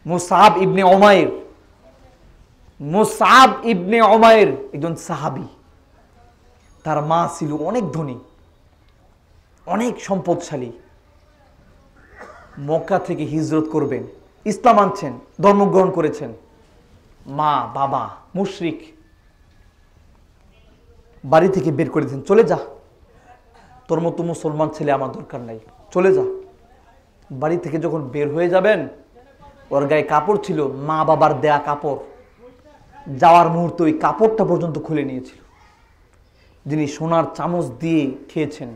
মুসআব ইবনে উমাইর, মুসআব ইবনে উমাইর একজন সাহাবী। তার মা ছিল অনেক ধনী, অনেক সম্পদশালী। মক্কা থেকে হিজরত করবেন, ইসলাম আনছেন, ধর্মগ্রহণ করেছেন। মা বাবা মুশরিক, বাড়ি থেকে বের করে দিয়েছেন, চলে যা, তোর মতো মুসলমান ছেলে আমার দরকার নাই, চলে যা। বাড়ি থেকে যখন বের হয়ে যাবেন, ওর গায়ে কাপড় ছিল, মা বাবার দেয়া কাপড়। যাওয়ার মুহূর্তে ওই কাপড়টা পর্যন্ত খুলে নিয়েছিল, যিনি সোনার চামচ দিয়ে খেয়েছেন।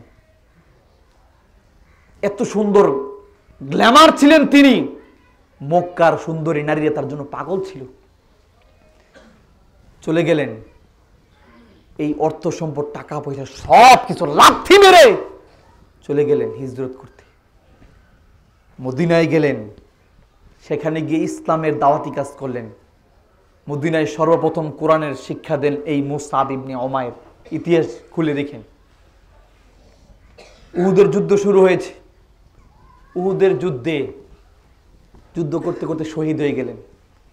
এত সুন্দর গ্ল্যামার ছিলেন তিনি, মক্কার সুন্দরী নারীরা তার জন্য পাগল ছিল। চলে গেলেন, এই অর্থ সম্পদ, টাকা পয়সা সব কিছু লাথি মেরে চলে গেলেন হিজরত করতে। মদিনায় গেলেন, সেখানে গিয়ে ইসলামের দাওয়াতি কাজ করলেন। মদিনায় সর্বপ্রথম কোরআনের শিক্ষা দেন এই মুসআব ইবনে উমাইর। ইতিহাস খুলে দেখেন, উহুদের যুদ্ধ শুরু হয়েছে। উহুদের যুদ্ধ করতে করতে শহীদ হয়ে গেলেন।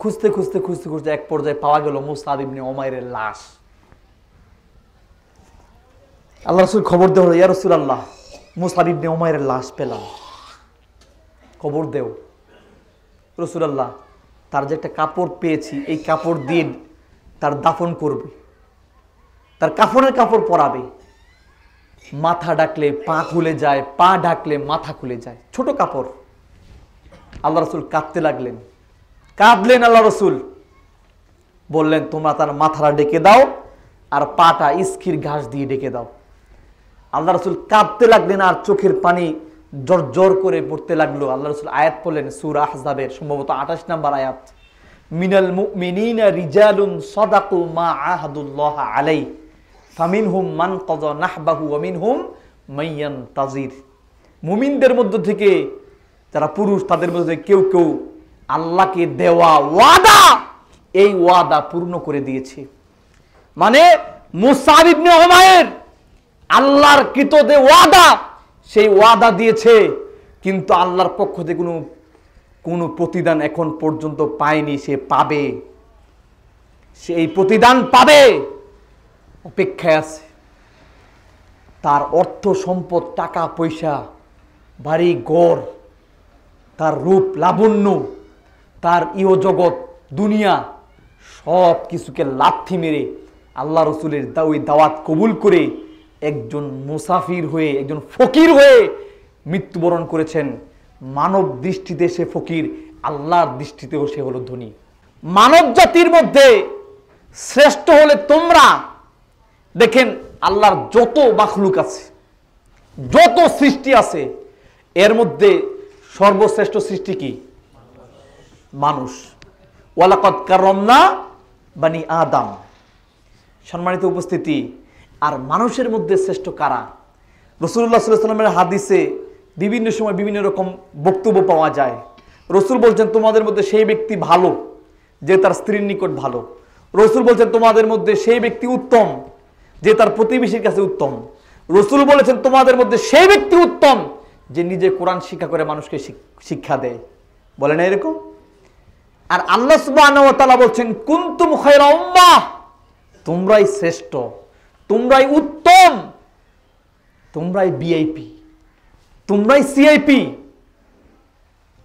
খুঁজতে খুঁজতে খুঁজতে খুঁজতে এক পর্যায়ে পাওয়া গেল মুসআব ইবনে উমাইরের লাশ। আল্লাহ রাসূল খবর দেওয়া হলো, ইয়া রাসূলুল্লাহ, মুসআব ইবনে উমাইরের লাশ পেলাম, খবর দেও। রাসূলুল্লাহ, তার যে একটা কাপড় পেয়েছি, এই কাপড় দিয়ে তার দাফন করবে, তার কাফনের কাপড় পরাবে। মাথা ডাকলে পা খুলে যায়, পা ডাকলে মাথা খুলে যায়, ছোট কাপড়। আল্লাহ রাসূল কাঁদতে লাগলেন, কাঁদলেন। আল্লাহ রাসূল বললেন, তোমরা তার মাথাটা ডেকে দাও আর পাটা ইস্কির ঘাস দিয়ে ডেকে দাও। আল্লাহ রাসূল কাঁদতে লাগলেন আর চোখের পানি জর জর করে পড়তে লাগলো। আল্লাহ রাসূল আয়াত পড়লেন, সূরা আহজাবের সম্ভবত 28 নম্বর আয়াত, মিনাল মুমিনিনা রিজালুন সাদাকু মা আহাদুল্লাহ আলাইহি ফামিনহুম মান কাযা নাহবাহু ওয়া মিনহুম মাইয়ানতাজির। মুমিনদের মধ্য থেকে যারা পুরুষ, তাদের মধ্যে কেউ কেউ আল্লাহকে দেওয়া ওয়াদা, এই ওয়াদা পূর্ণ করে দিয়েছে। মানে মুসআব ইবনে উমাইর আল্লাহর কৃত যে ওয়াদা, সেই ওয়াদা দিয়েছে, কিন্তু আল্লাহর পক্ষ থেকে কোনো প্রতিদান এখন পর্যন্ত পায়নি। সে পাবে, সে এই প্রতিদান পাবে, অপেক্ষায় আছে। তার অর্থ সম্পদ, টাকা পয়সা, বাড়ি ঘর, তার রূপ লাবণ্য, তার ইহজগৎ দুনিয়া, সব কিছুকে লাথি মেরে আল্লাহ রসুলের ওই দাওয়াত কবুল করে একজন মুসাফির হয়ে, একজন ফকির হয়ে মৃত্যুবরণ করেছেন। মানব দৃষ্টিতে সে ফকির, আল্লাহর দৃষ্টিতেও সে হলো ধনী। মানব জাতির মধ্যে শ্রেষ্ঠ হলে তোমরা। দেখেন, আল্লাহর যত মাখলুক আছে, যত সৃষ্টি আছে, এর মধ্যে সর্বশ্রেষ্ঠ সৃষ্টি কি? মানুষ। ওয়ালাকাদ কাররামনা বানি আদম। সম্মানিত উপস্থিতি, আর মানুষের মধ্যে শ্রেষ্ঠ কারা? রাসূলুল্লাহ সাল্লাল্লাহু আলাইহি ওয়াসাল্লামের হাদিসে বিভিন্ন সময় বিভিন্ন রকম বক্তব্য পাওয়া যায়। রাসূল বলছেন, তোমাদের মধ্যে সেই ব্যক্তি ভালো যে তার স্ত্রীর নিকট ভালো। রাসূল বলছেন, তোমাদের মধ্যে সেই ব্যক্তি উত্তম যে তার প্রতিবেশীর কাছে উত্তম। রাসূল বলেছেন, তোমাদের মধ্যে সেই ব্যক্তি উত্তম যে নিজে কোরআন শিক্ষা করে মানুষকে শিক্ষা দেয়। বলে না এরকম? আর আল্লাহ সুবহানাহু ওয়া তাআলা বলছেন, কুনতুম খায়রা উম্মাহ, তোমরাই শ্রেষ্ঠ, তোমরাই উত্তম, তোমরাই ভিআইপি, তোমরাই সিআইপি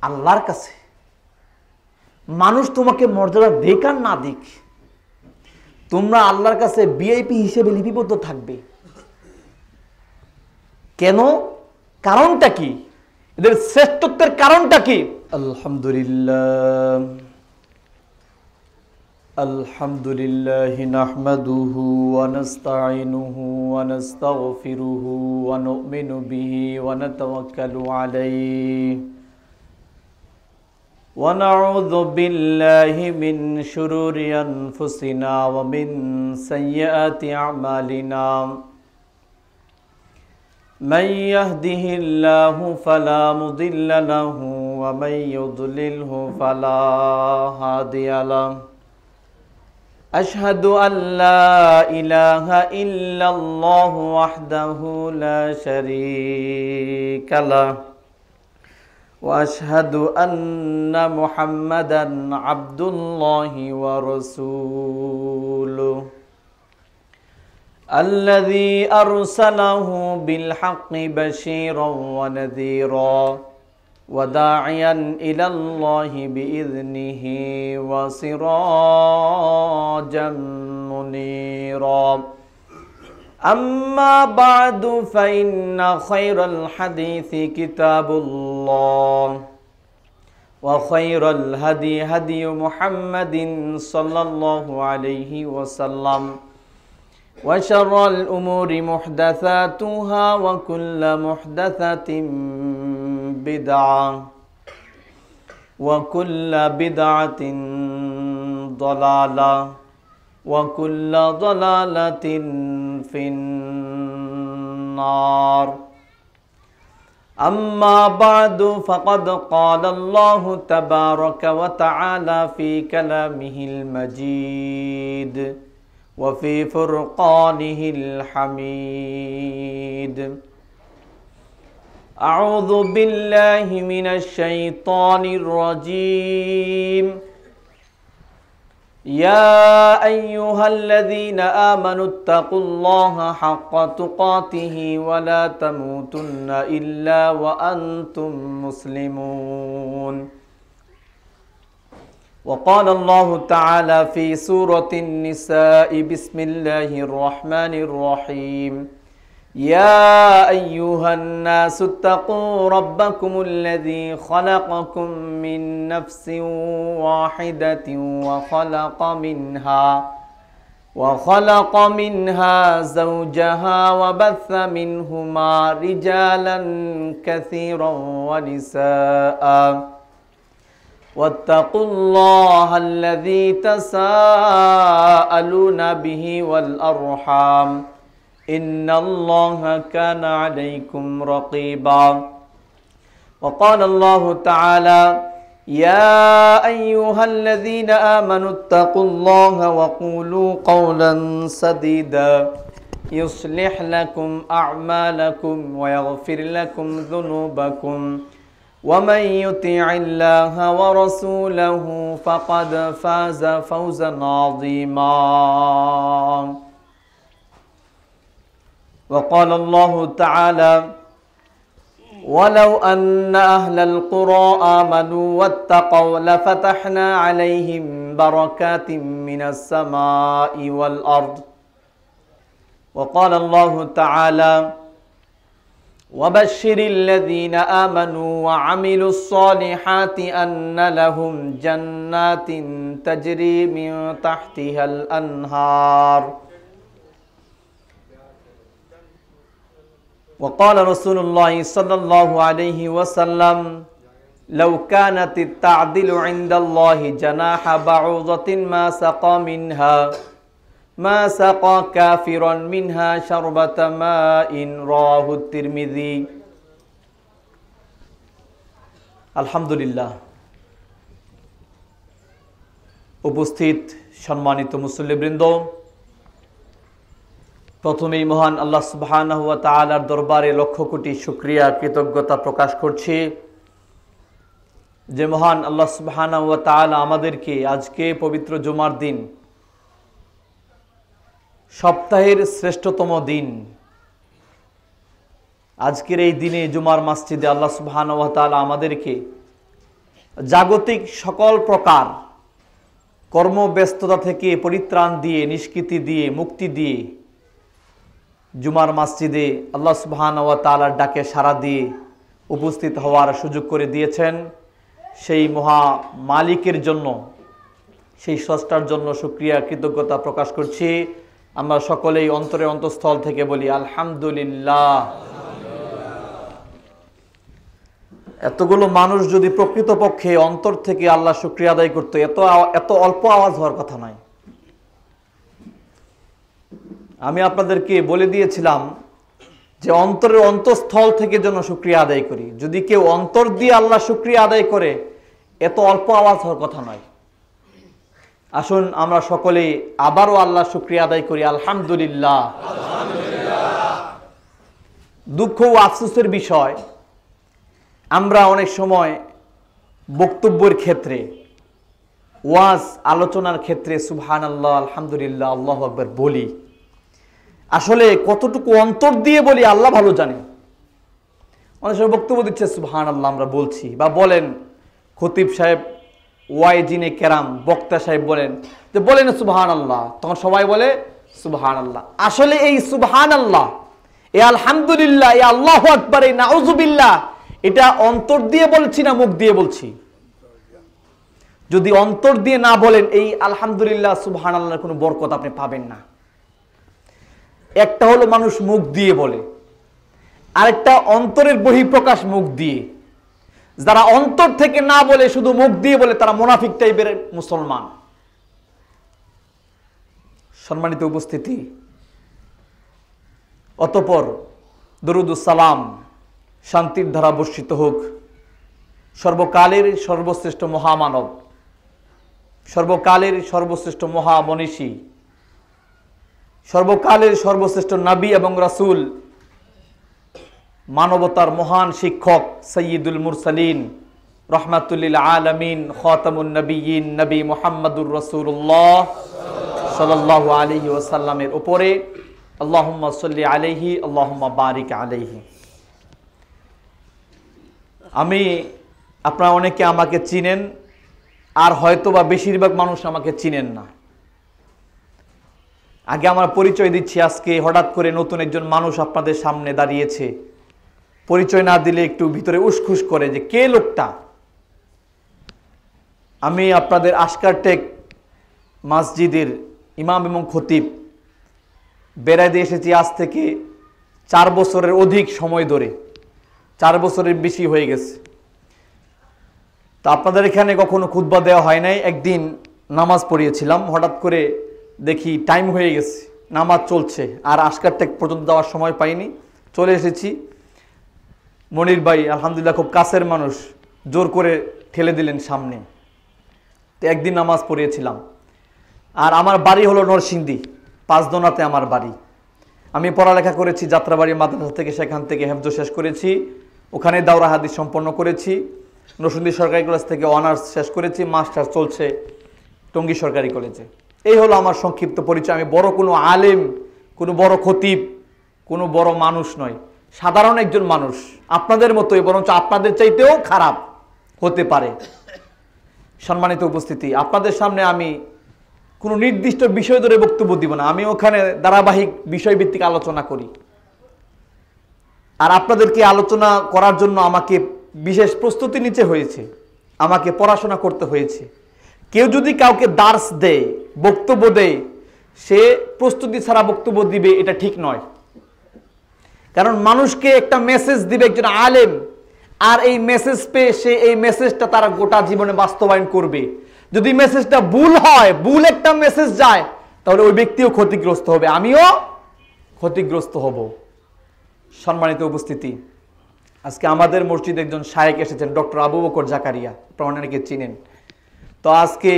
আল্লাহর কাছে। মানুষ তোমাকে মর্যাদা দেখ আর না দিক, তোমরা আল্লাহর কাছে ভিআইপি হিসেবে লিপিবদ্ধ থাকবে। কেন? কারণটা কি? এদের শ্রেষ্ঠত্বের কারণটা কি? আলহামদুলিল্লাহ, আলহামদুলিল্লাহি নাহমাদুহু ওয়া নাস্তাঈনুহু ওয়া নাস্তাগফিরুহু ওয়া নু'মিনু বিহি ওয়া নাতাওয়াক্কালু আলাইহি ওয়া নাউযু বিল্লাহি মিন শুরুরি আনফুসিনা ওয়া মিন সাইয়্যাতি আমালিনা। মান ইয়াহদিহিল্লাহু ফালা মুদিল্লা লাহু ওয়া মান ইউদ্লিলহু ফালা হাদিয়া লাহু। أشهد أن لا إله إلا الله وحده لا شريك له وأشهد أن محمدا عبد الله ورسوله الذي أرسله بالحق بشيرا ونذيرا وداعيا إلى الله بإذنه وسراجا منيرا أما بعد فإن خير الحديث كتاب الله وخير الهدي هدي محمد صلى الله عليه وسلم وشر الأمور محدثاتها وكل محدثة بدعة وكل بدعة ضلالة وكل ضلالة في النار أما بعد فقد قال الله تبارك وتعالى في كلامه المجيد وفي فرقانه الحميد أعوذ بالله من الشيطان الرجيم يا أيها الذين آمنوا اتقوا الله حق تقاته ولا تموتن إلا وأنتم مسلمون وقال الله تعالى في سورة النساء بسم الله الرحمن الرحيم يا أيها الناس اتقوا ربكم الذي خلقكم من نفس واحدة وخلق منها زوجها وبث منهما رجالا كثيرا ونساء واتقوا الله الذي تساءلون به والأرحام إن الله كان عليكم رقيبا وقال الله تعالى يا أيها الذين آمنوا اتقوا الله وقولوا قولا سديدا يصلح لكم أعمالكم ويغفر لكم ذنوبكم ومن يطع الله ورسوله فقد فاز فوزا عظيما وقال الله تعالى ولو أن أهل القرى آمنوا واتقوا لفتحنا عليهم بركات من السماء والأرض وقال الله تعالى وبشر الذين آمنوا وعملوا الصالحات أن لهم جنات تجري من تحتها الأنهار وقال رسول الله صلى الله عليه وسلم لو كانت التعدل عند الله جناح بعوضة ما سقى كافرا منها شربة ماء رواه الترمذي আলহামদুলিল্লাহ উপস্থিত সম্মানিত মুসল্লিবৃন্দ, প্রথমেই মহান আল্লাহ সুবহানাহু ওয়া তাআলার দরবারে লক্ষ কোটি শুকরিয়া কৃতজ্ঞতা প্রকাশ করছি যে মহান আল্লাহ সুবহানাহু ওয়া তাআলা আমাদেরকে আজকে পবিত্র জুমার দিন, সপ্তাহের শ্রেষ্ঠতম দিন, আজকের এই দিনে জুমার মসজিদে আল্লাহ সুবহানাহু ওয়া তাআলা আমাদেরকে জাগতিক সকল প্রকার কর্মব্যস্ততা থেকে পরিত্রাণ দিয়ে, নিষ্কৃতি দিয়ে, মুক্তি দিয়ে জুমার মসজিদে আল্লাহ সুবহানাহু ওয়া তাআলার ডাকে সাড়া দিয়ে উপস্থিত হওয়ার সুযোগ করে দিয়েছেন। সেই মহা মালিকের জন্য, সেই স্রষ্টার জন্য শুকরিয়া কৃতজ্ঞতা প্রকাশ করছি। আমরা সকলেই অন্তরে অন্তঃস্থল থেকে বলি আলহামদুলিল্লাহ। এতগুলো মানুষ যদি প্রকৃতপক্ষে অন্তর থেকে আল্লাহ শুকরিয়া আদায় করতো, এত অল্প আওয়াজ হওয়ার কথা নয়। আমি আপনাদেরকে বলে দিয়েছিলাম যে অন্তরের অন্তঃস্থল থেকে যেন শুকরিয়া আদায় করি। যদি কেউ অন্তর দিয়ে আল্লাহ শুকরিয়া আদায় করে, এত অল্প আওয়াজ হওয়ার কথা নয়। আসুন আমরা সকলে আবারও আল্লাহ শুকরিয়া আদায় করি আলহামদুলিল্লাহ। দুঃখ ও আফসোসের বিষয়, আমরা অনেক সময় বক্তব্যের ক্ষেত্রে, ওয়াজ আলোচনার ক্ষেত্রে সুবহানাল্লাহ, আলহামদুলিল্লাহ, আল্লাহু আকবার বলি। আসলে কতটুকু অন্তর দিয়ে বলি আল্লাহ ভালো জানে। অনেক সময় বক্তব্য দিচ্ছে সুবহানাল্লাহ আমরা বলছি, বা বলেন খতিব সাহেব, ওয়াইজিনে কেরাম, বক্তা সাহেব বলেন যে বলেন সুবহানাল্লাহ, তখন সবাই বলে সুবহানাল্লাহ। আসলে এই সুবহানাল্লাহ, এই আলহামদুলিল্লাহ, এই আল্লাহু আকবার, এই নাউজুবিল্লাহ, এটা অন্তর দিয়ে বলছি না মুখ দিয়ে বলছি? যদি অন্তর দিয়ে না বলেন এই আলহামদুলিল্লাহ সুবহানাল্লাহর কোনো বরকত আপনি পাবেন না। একটা হলো মানুষ মুখ দিয়ে বলে, আরেকটা অন্তরের বহিঃপ্রকাশ মুখ দিয়ে। যারা অন্তর থেকে না বলে শুধু মুখ দিয়ে বলে তারা মুনাফিক টাইপের মুসলমান। সম্মানিত উপস্থিতি, অতঃপর দরুদুস সালাম, শান্তির ধারা বর্ষিত হোক সর্বকালের সর্বশ্রেষ্ঠ মহামানব, সর্বকালের সর্বশ্রেষ্ঠ মহামনীষী, সর্বকালের সর্বশ্রেষ্ঠ নবী এবং রাসূল, মানবতার মহান শিক্ষক সৈয়দুল মুরসালিন, রহমাতুল্লিল আলামিন, খাতামুন নবিয়্যিন, নবী মুহাম্মদুর রাসূলুল্লাহ সাল্লাল্লাহু আলাইহি ওয়াসাল্লামের উপরে আল্লাহুম্মা সাল্লি আলাইহি আল্লাহুম্মা বারিক আলাইহি। আপনারা অনেকে আমাকে চিনেন, আর হয়তোবা বেশিরভাগ মানুষ আমাকে চিনেন না। আগে আমার পরিচয় দিচ্ছি। আজকে হঠাৎ করে নতুন একজন মানুষ আপনাদের সামনে দাঁড়িয়েছে, পরিচয় না দিলে একটু ভিতরে উসখুস করে যে কে লোকটা। আমি আপনাদের আশকারটেক মসজিদের ইমাম এবং খতিব, বেড়াইতে এসেছি আজ থেকে 4 বছরের অধিক সময় ধরে, 4 বছরের বেশি হয়ে গেছে। তা আপনাদের এখানে কখনো খুতবা দেওয়া হয় নাই। একদিন নামাজ পড়িয়েছিলাম, হঠাৎ করে দেখি টাইম হয়ে গেছে, নামাজ চলছে, আর আশকারটেক পর্যন্ত যাওয়ার সময় পাইনি, চলে এসেছি। মনির ভাই আলহামদুলিল্লাহ খুব কাছের মানুষ, জোর করে ঠেলে দিলেন সামনে। তো একদিন নামাজ পড়িয়েছিলাম। আর আমার বাড়ি হলো নরসিংদী, পাঁচদোনাতে আমার বাড়ি। আমি পড়ালেখা করেছি যাত্রাবাড়ি মাদ্রাসা থেকে, সেখান থেকে হেফজ শেষ করেছি, ওখানে দাওরা হাদিস সম্পন্ন করেছি। নরসিংদী সরকারি কলেজ থেকে অনার্স শেষ করেছি, মাস্টার চলছে টঙ্গী সরকারি কলেজে। এই হলো আমার সংক্ষিপ্ত পরিচয়। আমি বড় কোনো আলেম, কোনো বড় খতিব, কোনো বড় মানুষ নয়, সাধারণ একজন মানুষ, আপনাদের মতোই, বরঞ্চ আপনাদের চাইতেও খারাপ হতে পারে। সম্মানিত উপস্থিতি, আপনাদের সামনে আমি কোনো নির্দিষ্ট বিষয় ধরে বক্তব্য দিব না, আমি ওখানে ধারাবাহিক বিষয়ভিত্তিক আলোচনা করি। আর আপনাদেরকে আলোচনা করার জন্য আমাকে বিশেষ প্রস্তুতি নিতে হয়েছে, আমাকে পড়াশোনা করতে হয়েছে। কেউ যদি কাউকে দার্স দেয়, বক্তব্য দেয়, সে প্রস্তুতি ছাড়া বক্তব্য দিবে, এটা ঠিক নয়। কারণ মানুষকে একটা মেসেজ দিবে একজন আলেম, আর এই মেসেজ পেয়ে সে এই মেসেজটা তার গোটা জীবনে বাস্তবায়ন করবে। যদি মেসেজটা ভুল হয়, ভুল একটা মেসেজ যায়, তাহলে ওই ব্যক্তিও ক্ষতিগ্রস্ত হবে, আমিও ক্ষতিগ্রস্ত হব। সম্মানিত উপস্থিতি, আজকে আমাদের মসজিদে একজন শায়েখ এসেছেন, ডক্টর আবু বকর জাকারিয়া, আপনারা অনেকে চিনেন। তো আজকে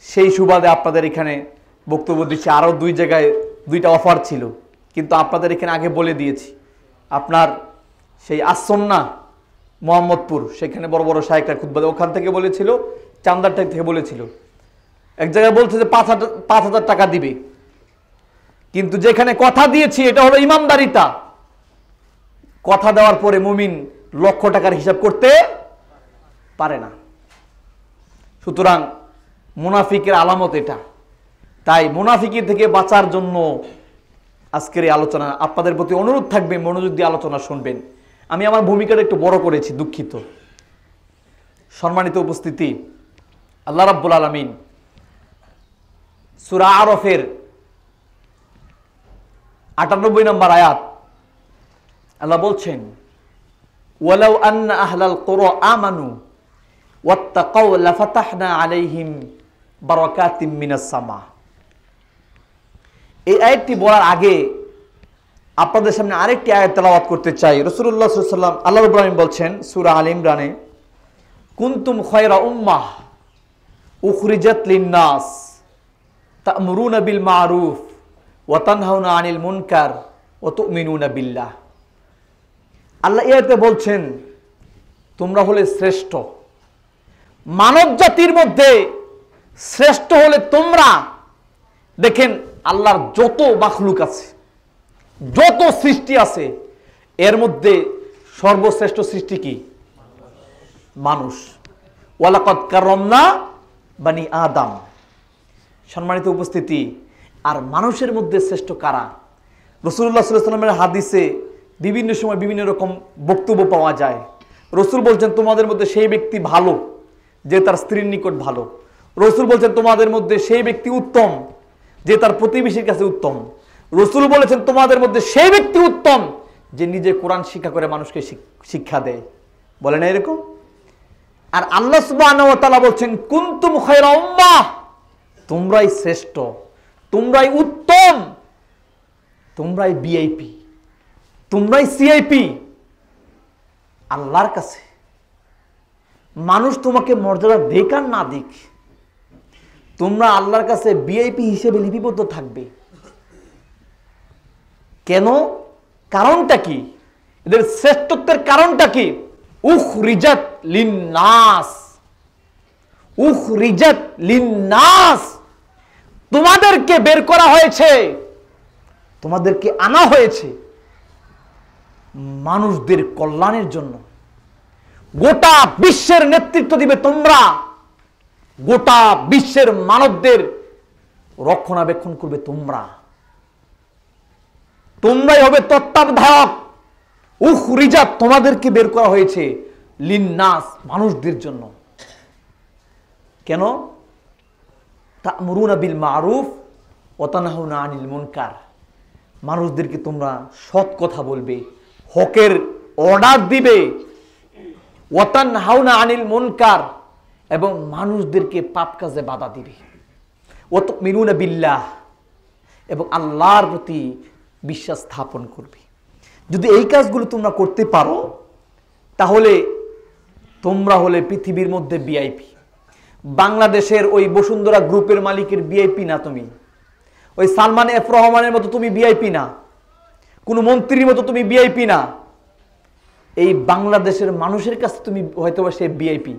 সেই সুবাদে আপনাদের এখানে বক্তব্য দিচ্ছি। আরও 2 জায়গায় 2টা অফার ছিল, কিন্তু আপনাদের এখানে আগে বলে দিয়েছি। আপনার সেই আসন্না মোহাম্মদপুর, সেখানে বড় বড় শায়েখরা খুতবা দেয়, ওখান থেকে বলেছিল, চান্দারটাই থেকে বলেছিল। এক জায়গায় বলছে যে 5,000 টাকা দিবে, কিন্তু যেখানে কথা দিয়েছি এটা হলো ইমানদারিতা। কথা দেওয়ার পরে মুমিন লক্ষ টাকার হিসাব করতে পারে না। সুতরাং মুনাফিকের আলামত এটা। তাই মুনাফিকি থেকে বাঁচার জন্য আজকের এই আলোচনা। আপনাদের প্রতি অনুরোধ থাকবে মনোযোগ দিয়ে আলোচনা শুনবেন। আমি আমার ভূমিকাটা একটু বড় করেছি, দুঃখিত। সম্মানিত উপস্থিতি, আল্লাহ রাব্বুল আলামিন সূরা আরফের 98 নম্বর আয়াত আল্লাহ বলছেন, ওয়ালাউ আন্না আহলাল কুরা আমানু ওয়াত্তাকাউ লাফাতাহনা আলাইহিম বারাকাতিম মিনাস সামা। এই আয়াতটি বলার আগে আপনাদের সামনে আরেকটি আয়াত তেলাওয়াত করতে চাই। রাসূলুল্লাহ সাল্লাল্লাহু আলাইহি ওয়াসাল্লাম, আল্লাহ রাব্বুল আলামিন বলছেন সূরা আল ইমরানে, কুনতুম খায়রা উম্মাহ উখরিজাত লিন-নাস তা'মুরুনা বিল মা'রুফ ওয়া তানহাউনা আনিল মুনকার ওয়া তু'মিনুনা বিল্লাহ। আল্লাহ এই আয়াতে বলছেন, তোমরা হলে শ্রেষ্ঠ। মানব জাতির মধ্যে শ্রেষ্ঠ হলে তোমরা। দেখেন আল্লাহর যত মাখলুক আছে, যত সৃষ্টি আছে, এর মধ্যে সর্বশ্রেষ্ঠ সৃষ্টি কি? মানুষ। ওয়ালাকাদ কাররামনা বানি আদম। সম্মানিত উপস্থিতি, আর মানুষের মধ্যে শ্রেষ্ঠ কারা? রাসূলুল্লাহ সাল্লাল্লাহু আলাইহি ওয়াসাল্লামের হাদিসে বিভিন্ন সময় বিভিন্ন রকম বক্তব্য পাওয়া যায়। রাসূল বলছেন তোমাদের মধ্যে সেই ব্যক্তি ভালো যে তার স্ত্রীর নিকট ভালো। রাসূল বলছেন তোমাদের মধ্যে সেই ব্যক্তি উত্তম যে তার প্রতিবেশীর কাছে উত্তম। রাসূল বলেছেন তোমাদের মধ্যে সেই ব্যক্তি উত্তম যে নিজে কোরআন শিক্ষা করে মানুষকে শিক্ষা দেয়। বলে না এরকম? আর আল্লাহ সুবহানাহু ওয়া তাআলা বলছেন কুনতুম খায়রা উম্মাহ, তোমরাই শ্রেষ্ঠ, তোমরাই উত্তম, তোমরাই ভিআইপি, তোমরাই সিআইপি আল্লাহর কাছে। মানুষ তোমাকে মর্যাদা দিক আর না দিক, তোমরা আল্লাহর কাছে ভিআইপি হিসেবে লিপিবদ্ধ থাকবে। কেন? কারণটা কি? এদের শ্রেষ্ঠত্বের কারণটা কি? উখরিজাত লিন্নাস, উখরিজাত লিন্নাস, তোমাদেরকে বের করা হয়েছে, তোমাদেরকে আনা হয়েছে মানুষদের কল্যাণের জন্য। গোটা বিশ্বের নেতৃত্ব দিবে তোমরা, গোটা বিশ্বের মানবদের রক্ষণাবেক্ষণ করবে তোমরা, তোমরাই হবে তত্ত্বাবধায়ক। উখরিজাত, তোমাদেরকে বের করা হয়েছে লিন্নাস, মানুষদের জন্য। কেন? তা'মুরুনা বিল মারুফ ওয়া তানহাউনা আনিল মুনকার, মানুষদেরকে তোমরা সৎ কথা বলবে, হকের অর্ডার দিবে। ওয়া তানহাউনা আনিল মুনকার, এবং মানুষদেরকে পাপ কাজে বাধা দিবে। ওয়া তু'মিনুনা বিল্লাহ, এবং আল্লাহর প্রতি বিশ্বাস স্থাপন করবে। যদি এই কাজগুলো তোমরা করতে পারো তাহলে তোমরা হলে পৃথিবীর মধ্যে ভিআইপি। বাংলাদেশের ওই বসুন্ধরা গ্রুপের মালিকের ভিআইপি না তুমি, ওই সালমান এফ রহমানের মতো তুমি ভিআইপি না, কোনো মন্ত্রীর মতো তুমি ভিআইপি না। এই বাংলাদেশের মানুষের কাছে তুমি হয়তো সে ভিআইপি,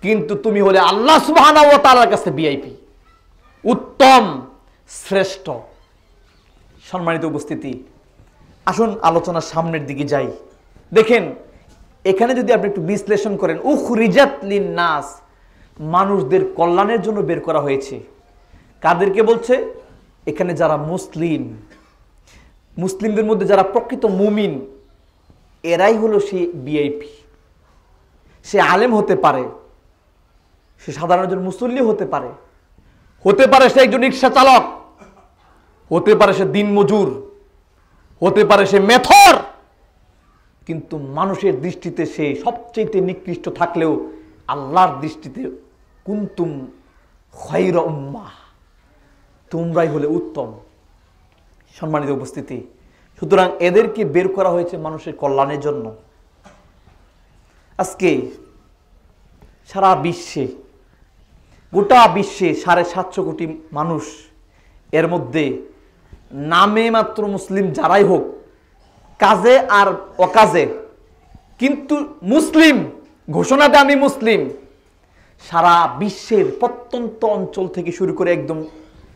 কিন্তু তুমি হলে আল্লাহ সুবহানাহু ওয়া তাআলার কাছে ভিআইপি, উত্তম, শ্রেষ্ঠ। সম্মানিত উপস্থিতি, আসুন আলোচনার সামনের দিকে যাই। দেখেন এখানে যদি আপনি একটু বিশ্লেষণ করেন, উখরিজাত লিন্নাস, মানুষদের কল্যাণের জন্য বের করা হয়েছে। কাদেরকে বলছে? এখানে যারা মুসলিম, মুসলিমদের মধ্যে যারা প্রকৃত মুমিন, এরাই হলো সে ভিআইপি। সে আলেম হতে পারে, সে সাধারণ একজন মুসল্লি হতে পারে, হতে পারে সে একজন রিক্সা চালক, হতে পারে সে দিনমজুর, হতে পারে সে মেথর, কিন্তু মানুষের দৃষ্টিতে সে সবচেয়ে নিকৃষ্ট থাকলেও আল্লাহর দৃষ্টিতে কুনতুম খায়রা উম্মাহ, তোমরাই হলে উত্তম। সম্মানিত উপস্থিতি, সুতরাং এদেরকে বের করা হয়েছে মানুষের কল্যাণের জন্য। আজকে সারা বিশ্বে, গোটা বিশ্বে 750 কোটি মানুষ, এর মধ্যে নামে মাত্র মুসলিম যারাই হোক, কাজে আর অকাজে কিন্তু মুসলিম, ঘোষণাতে আমি মুসলিম। সারা বিশ্বের প্রত্যন্ত অঞ্চল থেকে শুরু করে একদম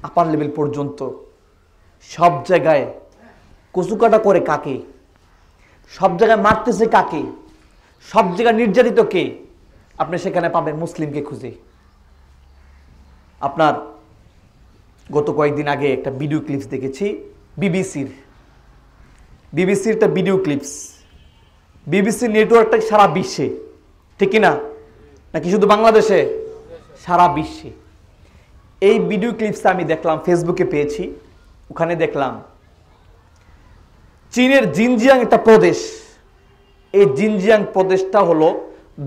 আপার লেভেল পর্যন্ত সব জায়গায় কচুকাটা করে কাকে, সব জায়গায় মারতেছে কাকে, সব জায়গায় নির্যাতিত কে, আপনি সেখানে পাবেন মুসলিমকে খুঁজে। আপনার গত কয়েকদিন আগে একটা ভিডিও ক্লিপস দেখেছি বিবিসির একটা ভিডিও ক্লিপস। বিবিসি নেটওয়ার্কটা সারা বিশ্বে, ঠিক না? নাকি শুধু বাংলাদেশে? সারা বিশ্বে। এই ভিডিও ক্লিপসটা আমি দেখলাম, ফেসবুকে পেয়েছি। ওখানে দেখলাম চীনের জিনজিয়াং একটা প্রদেশ। এই জিনজিয়াং প্রদেশটা হলো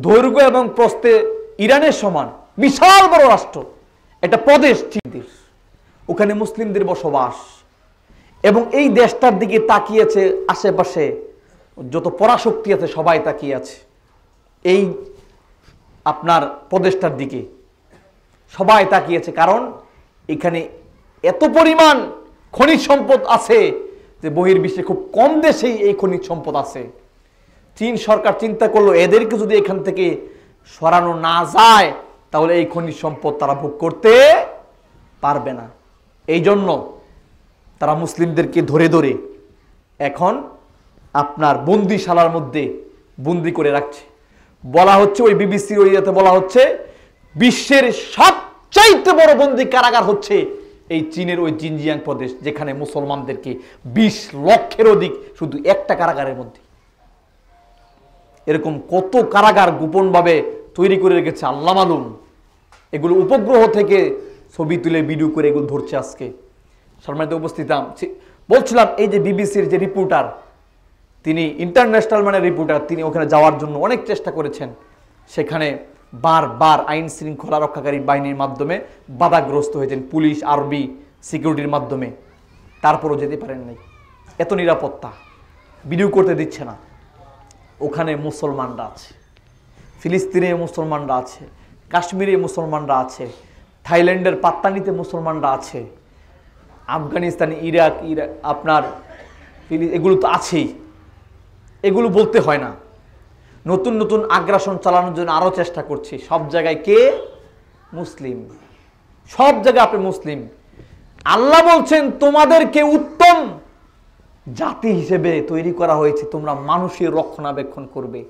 দৈর্ঘ্য এবং প্রস্থে ইরানের সমান, বিশাল বড় রাষ্ট্র, একটা প্রদেশ চীনের। ওখানে মুসলিমদের বসবাস, এবং এই দেশটার দিকে তাকিয়েছে আশেপাশে যত পরাশক্তি আছে সবাই তাকিয়ে আছে এই আপনার প্রদেশটার দিকে, সবাই তাকিয়েছে। কারণ এখানে এত পরিমাণ খনিজ সম্পদ আছে যে বহির্বিশ্বে খুব কম দেশেই এই খনিজ সম্পদ আছে। চীন সরকার চিন্তা করলো এদেরকে যদি এখান থেকে সরানো না যায় তাহলে এই খনিজ সম্পদ তারা ভোগ করতে পারবে না। এই জন্য তারা মুসলিমদেরকে ধরে ধরে এখন আপনার বন্দিশালার মধ্যে বন্দি করে রাখছে। বলা হচ্ছে ওই বিবিসির ওই ইয়েতে বলা হচ্ছে বিশ্বের সবচাইতে বড় বন্দি কারাগার হচ্ছে এই চীনের ওই জিনজিয়াং প্রদেশ, যেখানে মুসলমানদেরকে 20 লক্ষের অধিক শুধু একটা কারাগারের মধ্যে। এরকম কত কারাগার গোপনভাবে তৈরি করে রেখেছে আল্লাহ মালুম। এগুলো উপগ্রহ থেকে ছবি তুলে ভিডিও করে এগুলো ধরছে। আজকে সম্মানিত উপস্থিত বলছিলাম এই যে বিবিসির যে রিপোর্টার, তিনি ইন্টারন্যাশনাল মানের রিপোর্টার, তিনি ওখানে যাওয়ার জন্য অনেক চেষ্টা করেছেন। সেখানে বারবার আইন শৃঙ্খলা রক্ষাকারী বাহিনীর মাধ্যমে বাধাগ্রস্ত হয়েছেন, পুলিশ আর্মি সিকিউরিটির মাধ্যমে, তারপরও যেতে পারেন নাই। এত নিরাপত্তা, ভিডিও করতে দিচ্ছে না। ওখানে মুসলমানরা আছে, ফিলিস্তিনে মুসলমানরা আছে, কাশ্মীরে মুসলমানরা আছে, থাইল্যান্ডের পাত্তানিতে মুসলমানরা আছে, আফগানিস্তানে, ইরাক আপনার এগুলো তো আছেই। এগুলো বলতে হয় না। নতুন নতুন আগ্রাসন চালানোর জন্য আরো চেষ্টা করছি। সব জায়গায় কে? মুসলিম। সব জায়গায় আপনি মুসলিম। আল্লাহ বলছেন তোমাদেরকে উত্তম জাতি হিসেবে তৈরি করা হয়েছে, তোমরা মানুষের রক্ষণাবেক্ষণ করবে,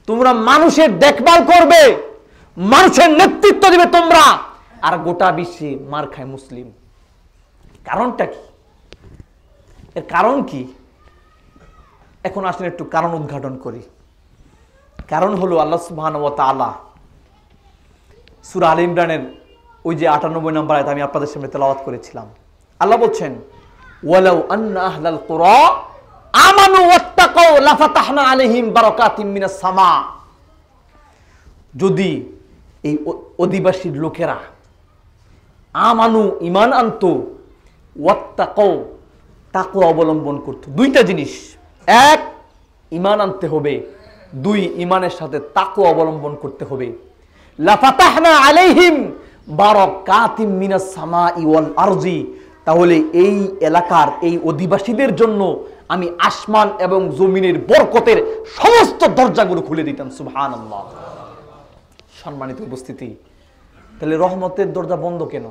তোমরা মানুষের দেখভাল করবে, মানুষের নেতৃত্ব দিবে তোমরা, আর গোটা বিশ্বে মার খায় মুসলিম। কারণটা কি? এর কারণ কি? এখন আসলে একটু কারণ উদ্ঘাটন করি। কারণ হলো আল্লাহ সুবহানাহু ওয়া তাআলা সূরা আলে ইমরানের ওই যে 98 নম্বর আয়াত আমি আপনাদের সামনে তেলাওয়াত করেছিলাম। আল্লাহ বলছেন ওয়ালাউ আন্না আহলাল কুরা আমানু ওয়াত্তাকাউ লাফাতাহনা আলাইহিম বারাকাতিম মিনাস সামা। যদি এই অধিবাসীর লোকেরা আমানু ঈমান আনতো, ওয়াত্তাকাউ তাকওয়া অবলম্বন করত। দুইটা জিনিস, এক ঈমান আনতে হবে, দুই ঈমানের সাথে তাকওয়া অবলম্বন করতে হবে। লাফাতাহনা আলাইহিম বারাকাতিম মিনাস সামাই ওয়াল আরজি, তাহলে এই এলাকার এই অধিবাসীদের জন্য আমি আসমান এবং জমিনের বরকতের সমস্ত দরজাগুলো খুলে দিতাম। সুবহানাল্লাহ। সম্মানিত উপস্থিতি, তাহলে রহমতের দরজা বন্ধ কেন?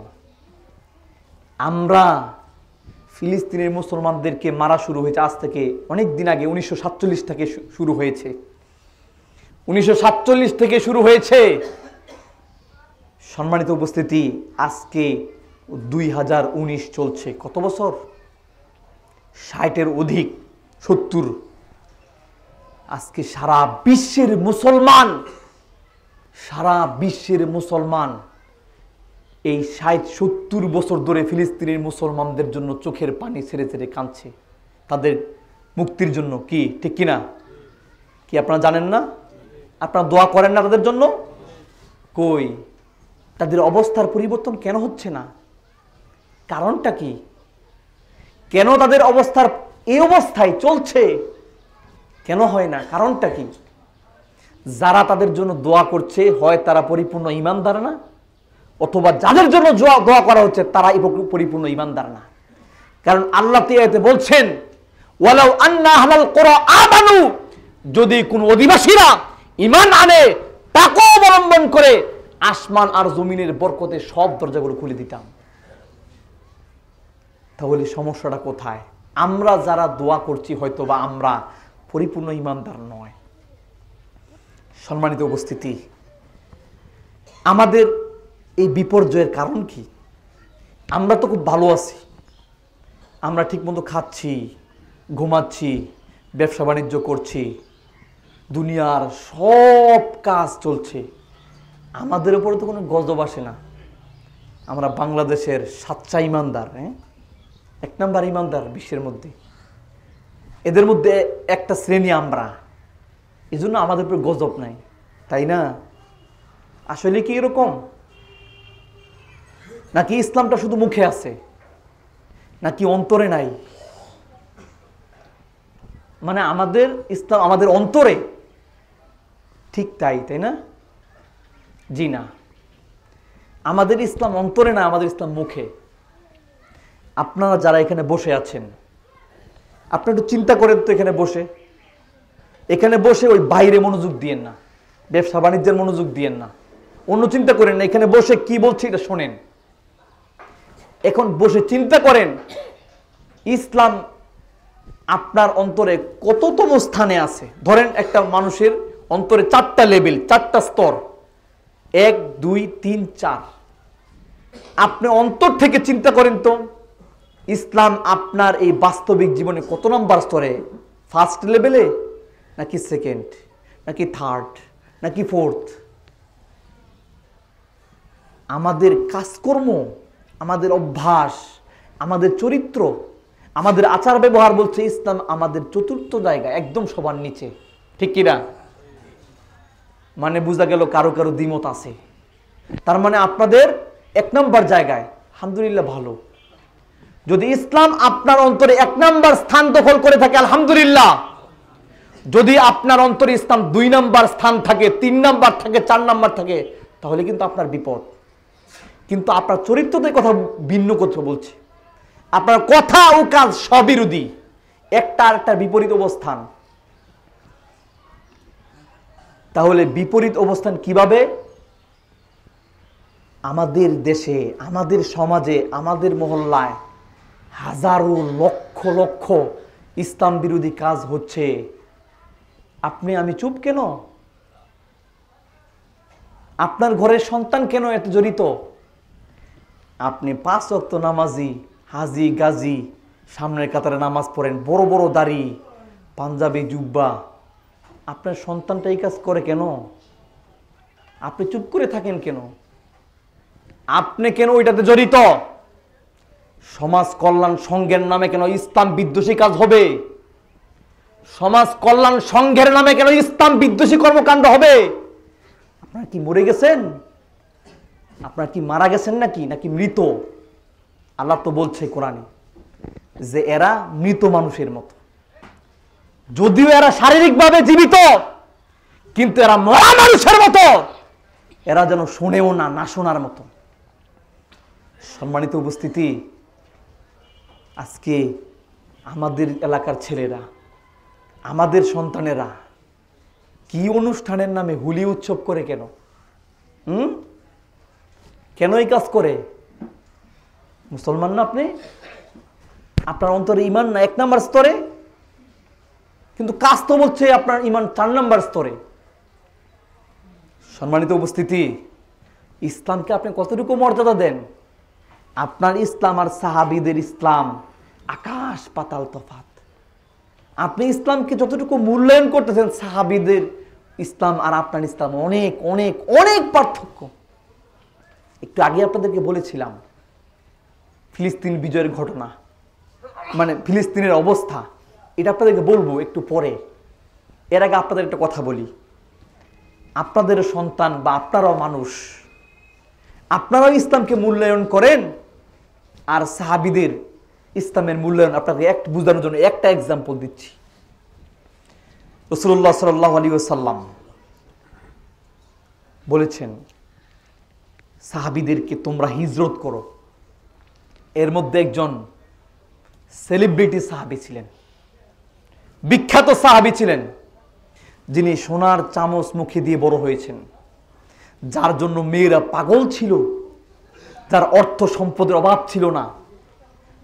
আমরা ফিলিস্তিনের মুসলমানদেরকে মারা শুরু হয়েছে আজ থেকে অনেক দিন আগে, 1947 থেকে শুরু হয়েছে। 1947 থেকে শুরু হয়েছে। সম্মানিত উপস্থিতি, আজকে 2019 চলছে। কত বছর? 60-এর অধিক, 70। আজকে সারা বিশ্বের মুসলমান এই 60-70 বছর ধরে ফিলিস্তিনের মুসলমানদের জন্য চোখের পানি ছেড়ে ছেড়ে কাঁদছে, তাদের মুক্তির জন্য। কি ঠিক কিনা? কি আপনারা জানেন না? আপনারা দোয়া করেন না তাদের জন্য? কই, তাদের অবস্থার পরিবর্তন কেন হচ্ছে না? কারণটা কি? কেন তাদের অবস্থার এই অবস্থায় চলছে, কেন হয় না? কারণটা কি? যারা তাদের জন্য দোয়া করছে হয় তারা পরিপূর্ণ ঈমানদার না, অথবা যাদের জন্য দোয়া করা হচ্ছে তারা পরিপূর্ণ ঈমানদার না। কারণ আল্লাহ তাআলা বলছেন ওয়ালাউ আন্না আহলাল কুরা আমানু, যদি কোন অধিবাসীরা ঈমান আনে, তাকওয়া অবলম্বন করে, আসমান আর জমিনের বরকতে সব দরজাগুলো খুলে দিতাম। তাহলে সমস্যাটা কোথায়? আমরা যারা দোয়া করছি হয়তো বা আমরা পরিপূর্ণ ঈমানদার নয়। সম্মানিত উপস্থিতি, আমাদের এই বিপর্যয়ের কারণ কি? আমরা তো খুব ভালো আছি, আমরা ঠিকমতো খাচ্ছি, ঘুমাচ্ছি, ব্যবসা বাণিজ্য করছি, দুনিয়ার সব কাজ চলছে, আমাদের উপরে তো কোনো গজব আসে না। আমরা বাংলাদেশের সাচ্চা ঈমানদার, 1 নাম্বার ঈমানদার বিশ্বের মধ্যে। এদের মধ্যে একটা শ্রেণী আমরা, এই জন্য আমাদের উপরে গজব নাই, তাই না? আসলে কি এরকম? নাকি ইসলামটা শুধু মুখে আছে, নাকি অন্তরে নাই? মানে আমাদের ইসলাম আমাদের অন্তরে, ঠিক তাই না? জি না, আমাদের ইসলাম অন্তরে না, আমাদের ইসলাম মুখে। আপনারা যারা এখানে বসে আছেন, আপনারা একটু চিন্তা করেন তো, এখানে বসে এখানে বসে ওই বাইরে মনোযোগ দিয়েন না, ব্যবসা বাণিজ্যের মনোযোগ দিয়েন না, অন্য চিন্তা করেন না। এখানে বসে কি বলছি এটা শোনেন। এখন বসে চিন্তা করেন ইসলাম আপনার অন্তরে কততম স্থানে আছে। ধরেন একটা মানুষের অন্তরে 4টা লেভেল, 4টা স্তর, 1 2 3 4। আপনি অন্তর থেকে চিন্তা করেন তো ইসলাম আপনার এই বাস্তবিক জীবনে কত নম্বর স্তরে? ফার্স্ট লেভেলে নাকি সেকেন্ড নাকি থার্ড নাকি ফোর্থ? আমাদের কাজকর্ম, আমাদের অভ্যাস, আমাদের চরিত্র, আমাদের আচার ব্যবহার বলছে ইসলাম আমাদের 4র্থ জায়গায়, একদম সবার নিচে। ঠিক কিনা? মানে বোঝা গেল কারো কারো দ্বিমত আছে। তার মানে আপনাদের 1 নম্বর জায়গায়, আলহামদুলিল্লাহ ভালো। যদি ইসলাম আপনার অন্তরে 1 নম্বর স্থান দখল করে থাকে আলহামদুলিল্লাহ। যদি আপনার অন্তরে ইসলাম 2 নম্বর স্থান থাকে, 3 নম্বর থাকে, 4 নম্বর থাকে, তাহলে কিন্তু আপনার বিপদ। কিন্তু আপনার চরিত্রদের কথা ভিন্ন কথা বলছে, আপনার কথা ও কাজ সবিরোধী, একটা আরেকটা বিপরীত অবস্থান। তাহলে বিপরীত অবস্থান কিভাবে? আমাদের দেশে, আমাদের সমাজে, আমাদের মহল্লায় হাজারো লক্ষ লক্ষ ইসলাম বিরোধী কাজ হচ্ছে। আপনি আমি চুপ কেন? আপনার ঘরের সন্তান কেন এত জড়িত? আপনি 5 ওয়াক্ত নামাজি, হাজি গাজী, সামনের কাতারে নামাজ পড়েন, বড় বড় দাড়ি, পাঞ্জাবি জুব্বা, আপনার সন্তানটা এই কাজ করে কেন? আপনি চুপ করে থাকেন কেন? আপনি কেন ওইটাতে জড়িত? সমাজ কল্যাণ সংঘের নামে কেন ইসলাম বিদ্বেষী কাজ হবে? সমাজ কল্যাণ সংঘের নামে কেন ইসলাম বিদ্বেষী কর্মকাণ্ড হবে? আপনারা কি মরে গেছেন? আপনারা কি মারা গেছেন নাকি নাকি মৃত? আল্লাহ তো বলছে কোরআনে যে এরা মৃত মানুষের মতো। যদিও এরা শারীরিকভাবে জীবিত, কিন্তু এরা মরা মানুষের মতো। এরা যেন শোনেও না, না শোনার মতো। সম্মানিত উপস্থিতি, আজকে আমাদের এলাকার ছেলেরা, আমাদের সন্তানেরা কি অনুষ্ঠানের নামে হোলি উৎসব করে কেন? কেন এই কাজ করে? মুসলমান না আপনি? আপনার অন্তরে ইমান না 1 নম্বর স্তরে, কিন্তু কাজ তো বলছে আপনার ইমান 4 নম্বর স্তরে। সম্মানিত উপস্থিতি, ইসলামকে আপনি কতটুকু মর্যাদা দেন? আপনার ইসলাম আর সাহাবীদের ইসলাম আকাশ পাতাল তফাৎ। আপনি ইসলামকে যতটুকু মূল্যায়ন করতেছেন, সাহাবীদের ইসলাম আর আপনার ইসলাম অনেক অনেক অনেক পার্থক্য। একটু আগে আপনাদেরকে বলেছিলাম ফিলিস্তিন বিজয়ের ঘটনা, মানে ফিলিস্তিনের অবস্থা, এটা আপনাদেরকে বলবো একটু পরে। এর আগে আপনাদের একটা কথা বলি, আপনাদের সন্তান বা আপনারাও মানুষ, আপনারাও ইসলামকে মূল্যায়ন করেন, আর সাহাবীদের ইসলামের মূল্যায়ন আপনাকে বোঝানোর জন্য একটা এক্সাম্পল দিচ্ছি। রাসূলুল্লাহ সাল্লাল্লাহু আলাইহি ওয়াসাল্লাম বলেছেন সাহাবীদেরকে তোমরা হিজরত করো। এর মধ্যে একজন সেলিব্রিটি সাহাবী ছিলেন, বিখ্যাত সাহাবী ছিলেন, যিনি সোনার চামচ মুখে দিয়ে বড় হয়েছেন, যার জন্য মেয়েরা পাগল ছিল, যার অর্থ সম্পদের অভাব ছিল না,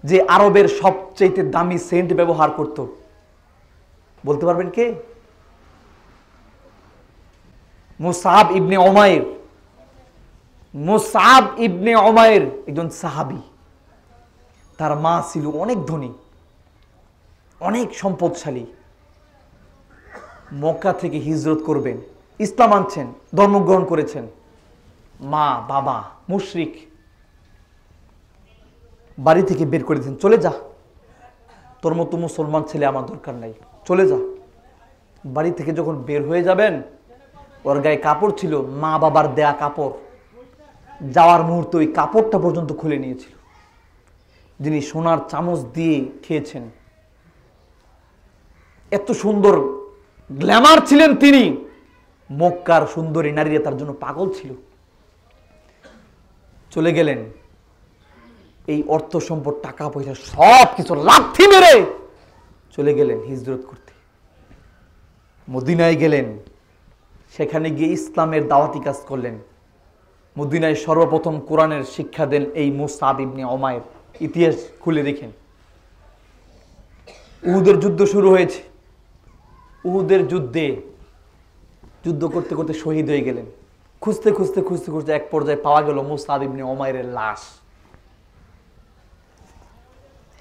যে আরবের সবচেয়ে দামি সেন্ট ব্যবহার করত। বলতে পারবেন কে? মুসআব ইবনে উমাইর। মুসআব ইবনে উমাইর একজন সাহাবী। তার মা ছিল অনেক ধনী, অনেক সম্পদশালী। মক্কা থেকে হিজরত করবেন, ইসলাম আনছেন, ধর্মগ্রহণ করেছেন। মা বাবা মুশরিক, বাড়ি থেকে বের করে দিয়েছেন, চলে যা, তোর মতো মুসলমান ছেলে আমার দরকার নাই, চলে যা। বাড়ি থেকে যখন বের হয়ে যাবেন, ওর গায়ে কাপড় ছিল, মা বাবার দেয়া কাপড়। যাওয়ার মুহূর্তে ওই কাপড়টা পর্যন্ত খুলে নিয়েছিল। যিনি সোনার চামচ দিয়ে খেয়েছেন, এত সুন্দর গ্ল্যামার ছিলেন তিনি, মক্কার সুন্দরী নারীরা তার জন্য পাগল ছিল। চলে গেলেন, এই অর্থ সম্পদ, টাকা পয়সা সব কিছু লাথি মেরে চলে গেলেন হিজরত করতে। মদিনায় গেলেন, সেখানে গিয়ে ইসলামের দাওয়াতি কাজ করলেন। মদিনায় সর্বপ্রথম কোরআনের শিক্ষা দেন এই মুসআব ইবনে উমাইর। ইতিহাস খুলে দেখেন। উহুদের যুদ্ধ শুরু হয়েছে। উহুদের যুদ্ধ করতে করতে শহীদ হয়ে গেলেন। খুঁজতে খুঁজতে খুঁজতে খুঁজতে এক পর্যায়ে পাওয়া গেল মুসআব ইবনে উমাইরের লাশ।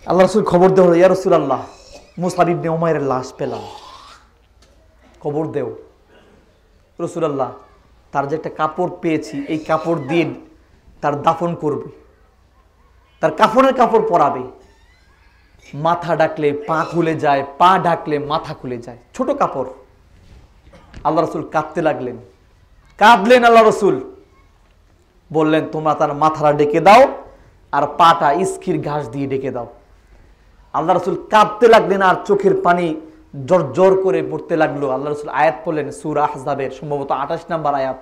আল্লাহ রাসূল খবর দেওয়া হলো, ইয়া রাসূলুল্লাহ, মুসআব ইবনে উমাইরের লাশ পেলাম, খবর দেও। রাসূলুল্লাহ, তার যে একটা কাপড় পেয়েছি, এই কাপড় দিয়ে তার দাফন করবে, তার কাফনের কাপড় পরাবে। মাথা ডাকলে পা খুলে যায়, পা ডাকলে মাথা খুলে যায়, ছোট কাপড়। আল্লাহ রাসূল কাঁদতে লাগলেন, কাঁদলেন। আল্লাহ রাসূল বললেন, তোমরা তার মাথাটা ডেকে দাও আর পাটা ইস্কির ঘাস দিয়ে ডেকে দাও। আল্লাহ রাসূল কাঁদতে লাগলেন আর চোখের পানি জর করে পড়তে লাগলো। আল্লাহ রাসূল আয়াত পড়লেন সূরা আহজাবের সম্ভবত 28 নম্বর আয়াত,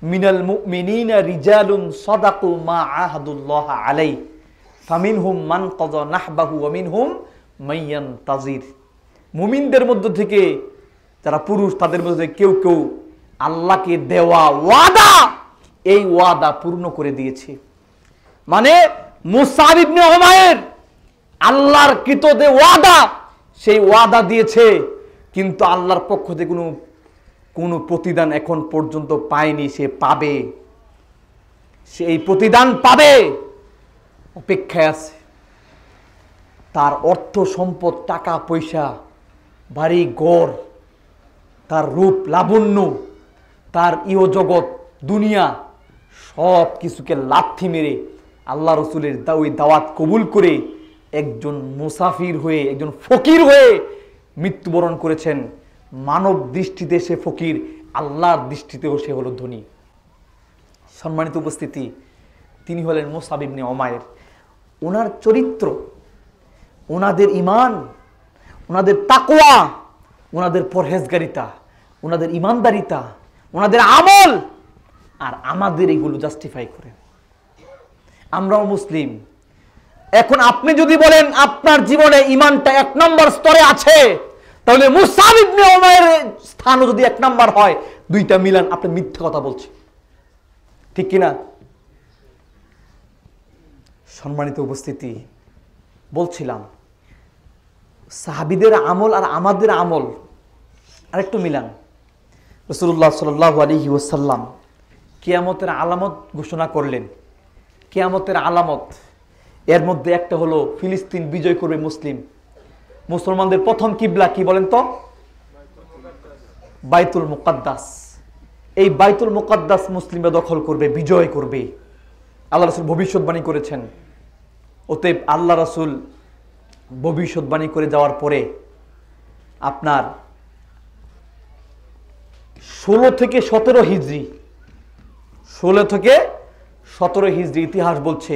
মিনাল মুমিনিনা রিজালুন সাদাকু মা আহাদুল্লাহ আলাইহি ফামিনহুম মান কাযা নাহবাহু ওয়া মিনহুম মাইয়ানতাজির। মুমিনদের মধ্য থেকে যারা পুরুষ, তাদের মধ্যে কেউ কেউ আল্লাহকে দেওয়া ওয়াদা, এই ওয়াদা পূর্ণ করে দিয়েছে। মানে মুসআব ইবনে উমাইর আল্লাহর কৃত যে ওয়াদা, সেই ওয়াদা দিয়েছে, কিন্তু আল্লাহর পক্ষ থেকে কোনো প্রতিদান এখন পর্যন্ত পায়নি। সে পাবে, সে এই প্রতিদান পাবে, অপেক্ষায় আছে। তার অর্থ সম্পদ, টাকা পয়সা, বাড়ি ঘর, তার রূপ লাবণ্য, তার ইহ জগৎ দুনিয়া, সব কিছুকে লাথি মেরে আল্লাহ রসুলের ওই দাওয়াত কবুল করে একজন মুসাফির হয়ে, একজন ফকির হয়ে মৃত্যুবরণ করেছেন। মানব দৃষ্টিতে সে ফকির, আল্লাহর দৃষ্টিতেও সে হলো ধনী। সম্মানিত উপস্থিতি, তিনি হলেন মুসআব ইবনে উমাইর। ওনার চরিত্র, ওনাদের ঈমান, ওনাদের তাকওয়া, ওনাদের পরহেজগারিতা, ওনাদের ঈমানদারিতা, ওনাদের আমল, আর আমাদের এগুলো জাস্টিফাই করে। আমরাও মুসলিম। এখন আপনি যদি বলেন আপনার জীবনে ঈমানটা 1 নম্বর স্তরে আছে, তাহলে মুসআব ইবনে উমাইরের স্থানও যদি 1 নম্বর হয়, দুইটা মিলান, আপনি মিথ্যা কথা বলছেন, ঠিক কিনা? সম্মানিত উপস্থিতি, বলছিলাম সাহাবীদের আমল আর আমাদের আমল আরেকটু মিলান। রাসূলুল্লাহ সাল্লাল্লাহু আলাইহি ওয়াসাল্লাম কিয়ামতের আলামত ঘোষণা করলেন। কিয়ামতের আলামত, এর মধ্যে একটা হলো ফিলিস্তিন বিজয় করবে মুসলিম। মুসলমানদের প্রথম কিবলা কি বলেন তো? বাইতুল মুকাদ্দাস। এই বাইতুল মুকাদ্দাস মুসলিমরা দখল করবে, বিজয় করবে। আল্লাহ রাসূল ভবিষ্যৎবাণী করেছেন। অতএব আল্লাহ রাসূল ভবিষ্যৎবাণী করে যাওয়ার পরে আপনার 16 থেকে 17 হিজরি, 16 থেকে 17 হিজরি ইতিহাস বলছে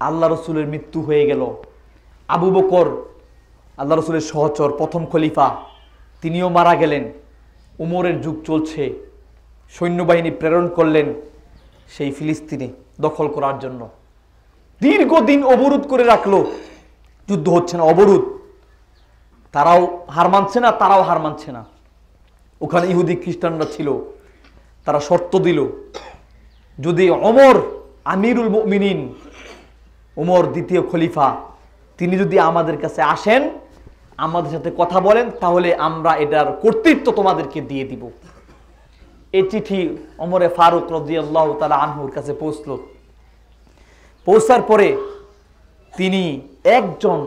আল্লাহ রসুলের মৃত্যু হয়ে গেল। আবু বকর, আল্লাহ রসুলের সহচর, প্রথম খলিফা, তিনিও মারা গেলেন। উমরের যুগ চলছে। সৈন্যবাহিনী প্রেরণ করলেন সেই ফিলিস্তিনে দখল করার জন্য। দীর্ঘদিন অবরোধ করে রাখলো, যুদ্ধ হচ্ছে না, অবরোধ। তারাও হার মানছে না, তারাও হার মানছে না। ওখানে ইহুদি খ্রিস্টানরা ছিল, তারা শর্ত দিল, যদি ওমর আমিরুল মুমিনিন, ওমর দ্বিতীয় খলিফা, তিনি যদি আমাদের কাছে আসেন, আমাদের সাথে কথা বলেন, তাহলে আমরা এটার কর্তৃত্ব তোমাদেরকে দিয়ে দিব। এই চিঠি ওমরে ফারুক রাদিয়াল্লাহু তাআলা আনহুর কাছে পৌঁছলো। পৌঁছার পরে তিনি একজন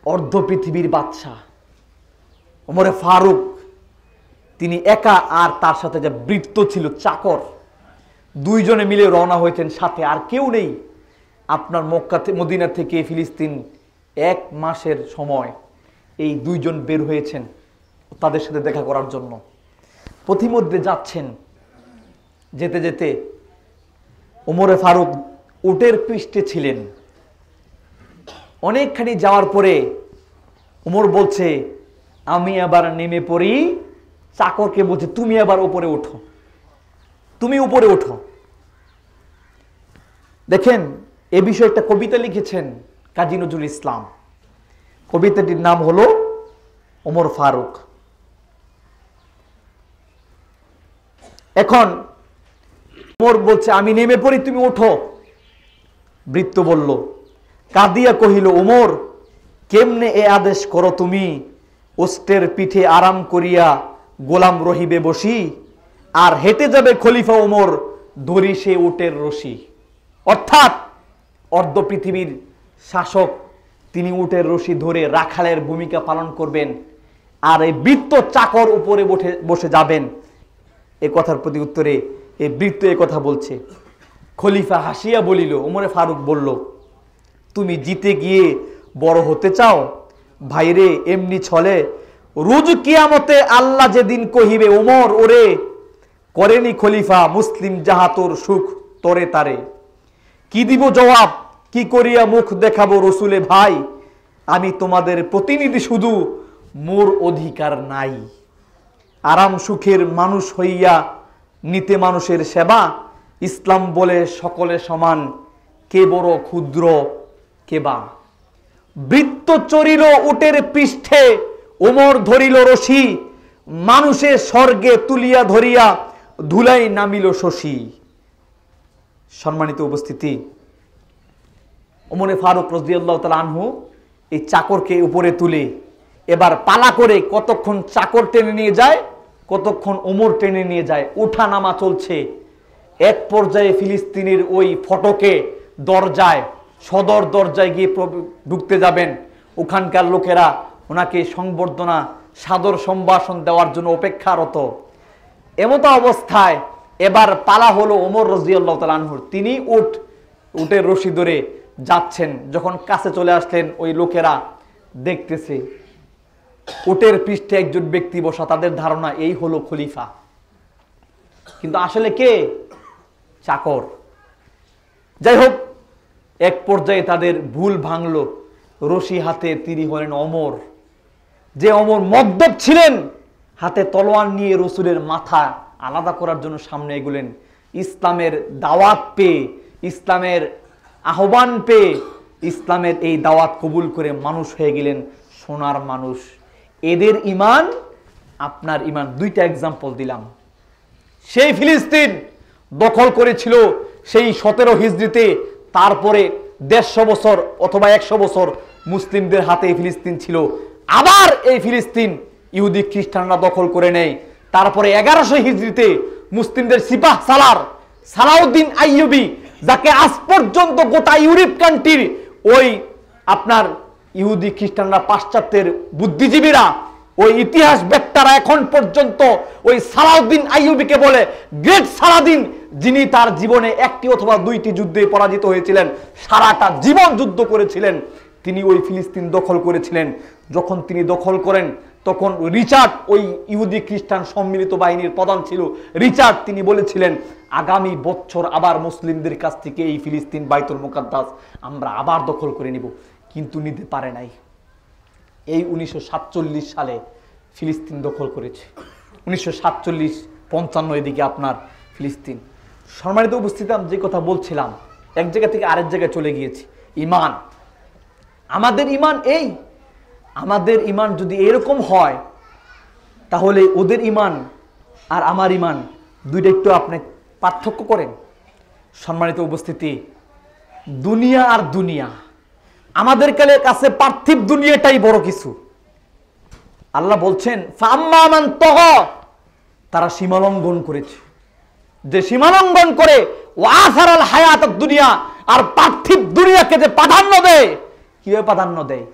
অর্ধ পৃথিবীর বাদশাহ ওমরে ফারুক, তিনি একা, আর তার সাথে যে বৃত্ত ছিল, চাকর, দুইজনে মিলে রওনা হয়েছেন, সাথে আর কেউ নেই। আপনার মক্কা মদিনা থেকে ফিলিস্তিন 1 মাসের সময় এই দুইজন বের হয়েছেন তাদের সাথে দেখা করার জন্য। পথিমধ্যে যাচ্ছেন, যেতে যেতে ওমরে ফারুক উটের পৃষ্ঠে ছিলেন। অনেকখানি যাওয়ার পরে ওমর বলছে, আমি আবার নেমে পড়ি। চাকরকে বলছে, তুমি আবার উপরে ওঠো, তুমি উপরে ওঠো। দেখেন, এ বিষয়ে একটা কবিতা লিখেছেন কাজী নজরুল ইসলাম। কবিতাটির নাম হলো ওমর ফারুক। এখন ওমর বলছে আমি নেমে পড়ি, তুমি ওঠো। ভৃত্য বলল, কাঁদিয়া কহিল, ওমর কেমনে এ আদেশ করো তুমি? ওষ্টের পিঠে আরাম করিয়া গোলাম রহিবে বসি, আর হেঁটে যাবে খলিফা ওমর ধরি সে উটের রশি। অর্থাৎ অর্ধ পৃথিবীর শাসক তিনি উটের রশি ধরে রাখালের ভূমিকা পালন করবেন, আর এই বৃত্ত চাকর উপরে বসে যাবেন। এ কথার প্রতি উত্তরে এই বৃত্ত এ কথা বলছে। খলিফা হাসিয়া বলিল, ওমরে ফারুক বলল, তুমি জিতে গিয়ে বড় হতে চাও? ভাইরে এমনি ছলে রোজ কিয়ামতে আল্লাহ যেদিন কহিবে, ওমর ওরে করেনি খলিফা মুসলিম যাহা তোর সুখ তরে তারে। কি দিব জবাব, কি করিয়া মুখ দেখাবো রসুলে ভাই? আমি তোমাদের প্রতিনিধি, শুধু মোর অধিকার নাই। আরাম সুখের মানুষ হইয়া নিতে মানুষের সেবা, ইসলাম বলে সকলে সমান, কে বড় ক্ষুদ্র কে বা। বৃত্ত চরিল উটের পৃষ্ঠে, ওমর ধরিল রশি, মানুষের স্বর্গে তুলিয়া ধরিয়া ধুলাই নামিল শশী। সম্মানিত উপস্থিতি, ওমরে ফারুক রাদিয়াল্লাহু তাআলা আনহু এই চাকরকে উপরে তুলে এবার পালা করে কতক্ষণ চাকর টেনে নিয়ে যায়, কতক্ষণ ওমর টেনে নিয়ে যায়, উঠা নামা চলছে। এক পর্যায়ে ফিলিস্তিনের ওই ফটকে দরজায়, সদর দরজায় গিয়ে ঢুকতে যাবেন, ওখানকার লোকেরা ওনাকে সংবর্ধনা সাদর সম্ভাষণ দেওয়ার জন্য অপেক্ষারত। এমতো অবস্থায় এবার পালা হলো ওমর রাদিয়াল্লাহু তাআলা আনহুর। তিনি উটের রশি ধরে যাচ্ছেন, যখন কাছে চলে আসলেন ওই লোকেরা দেখতেছে উটের পৃষ্ঠে একজন ব্যক্তি বসা, তাদের ধারণা এই হলো খলিফা, কিন্তু আসলে কে? চাকর। যাই হোক, এক পর্যায়ে তাদের ভুল ভাঙলো, রশি হাতে তিনি হলেন ওমর। যে ওমর মদ্যপ ছিলেন, হাতে তলোয়ার নিয়ে রসুলের মাথা আলাদা করার জন্য সামনে এগুলেন। ইসলামের দাওয়াত পেয়ে, ইসলামের আহ্বান পেয়ে, ইসলামের এই দাওয়াত কবুল করে মানুষ হয়ে গেলেন সোনার মানুষ। এদের ইমান, আপনার ইমান। দুইটা এক্সাম্পল দিলাম। সেই ফিলিস্তিন দখল করেছিল সেই 17 হিজরিতে, তারপরে 150 বছর অথবা 100 বছর মুসলিমদের হাতে এই ফিলিস্তিন ছিল। আবার এই ফিলিস্তিন ইহুদি খ্রিস্টানরা দখল করে নেয়। তারপরে 1100 হিজরিতে মুসলিমদের সিপাহ সালার সালাউদ্দিন আইয়ুবী, যাকে আজ পর্যন্ত গোটা ইউরোপ কান্ট্রির ওই আপনার ইহুদি খ্রিস্টানরা, পাশ্চাত্যের বুদ্ধিজীবীরা, ওই ইতিহাস বেত্তারা এখন পর্যন্ত ওই সালাউদ্দিন আইয়ুবীকে বলে গ্রেট সালাদিন, যিনি তার জীবনে একটি অথবা দুইটি যুদ্ধে পরাজিত হয়েছিলেন, সারাটা জীবন যুদ্ধ করেছিলেন। তিনি ওই ফিলিস্তিন দখল করেছিলেন। যখন তিনি দখল করেন তখন রিচার্ড, ওই ইহুদি খ্রিস্টান সম্মিলিত বাহিনীর প্রধান ছিল রিচার্ড, তিনি বলেছিলেন আগামী বছর আবার মুসলিমদের কাছ থেকে এই ফিলিস্তিন বাইতুল মুকাদ্দাস আমরা আবার দখল করে নিব, কিন্তু নিতে পারে নাই। এই 1947 সালে ফিলিস্তিন দখল করেছে। 1947-55 এদিকে আপনার ফিলিস্তিন। সম্মানিত উপস্থিতি, আমি যে কথা বলছিলাম, এক জায়গা থেকে আরেক জায়গায় চলে গিয়েছি। ইমান, আমাদের ইমান এই, আমাদের ইমান যদি এরকম হয়, তাহলে ওদের ইমান আর আমার ইমান দুইটা একটু আপনি পার্থক্য করেন। সম্মানিত উপস্থিতি, দুনিয়া আর দুনিয়া, আমাদের কাছে পার্থিব দুনিয়াটাই বড় কিছু। আল্লাহ বলছেন ফাম্মা মান তাগা, তারা সীমালঙ্ঘন করেছে। যে সীমালঙ্ঘন করে ওয়াসারাল হায়াতুদ দুনিয়া, আর পার্থিব দুনিয়াকে যে প্রাধান্য দেয়, কিভাবে প্রাধান্য দেয়?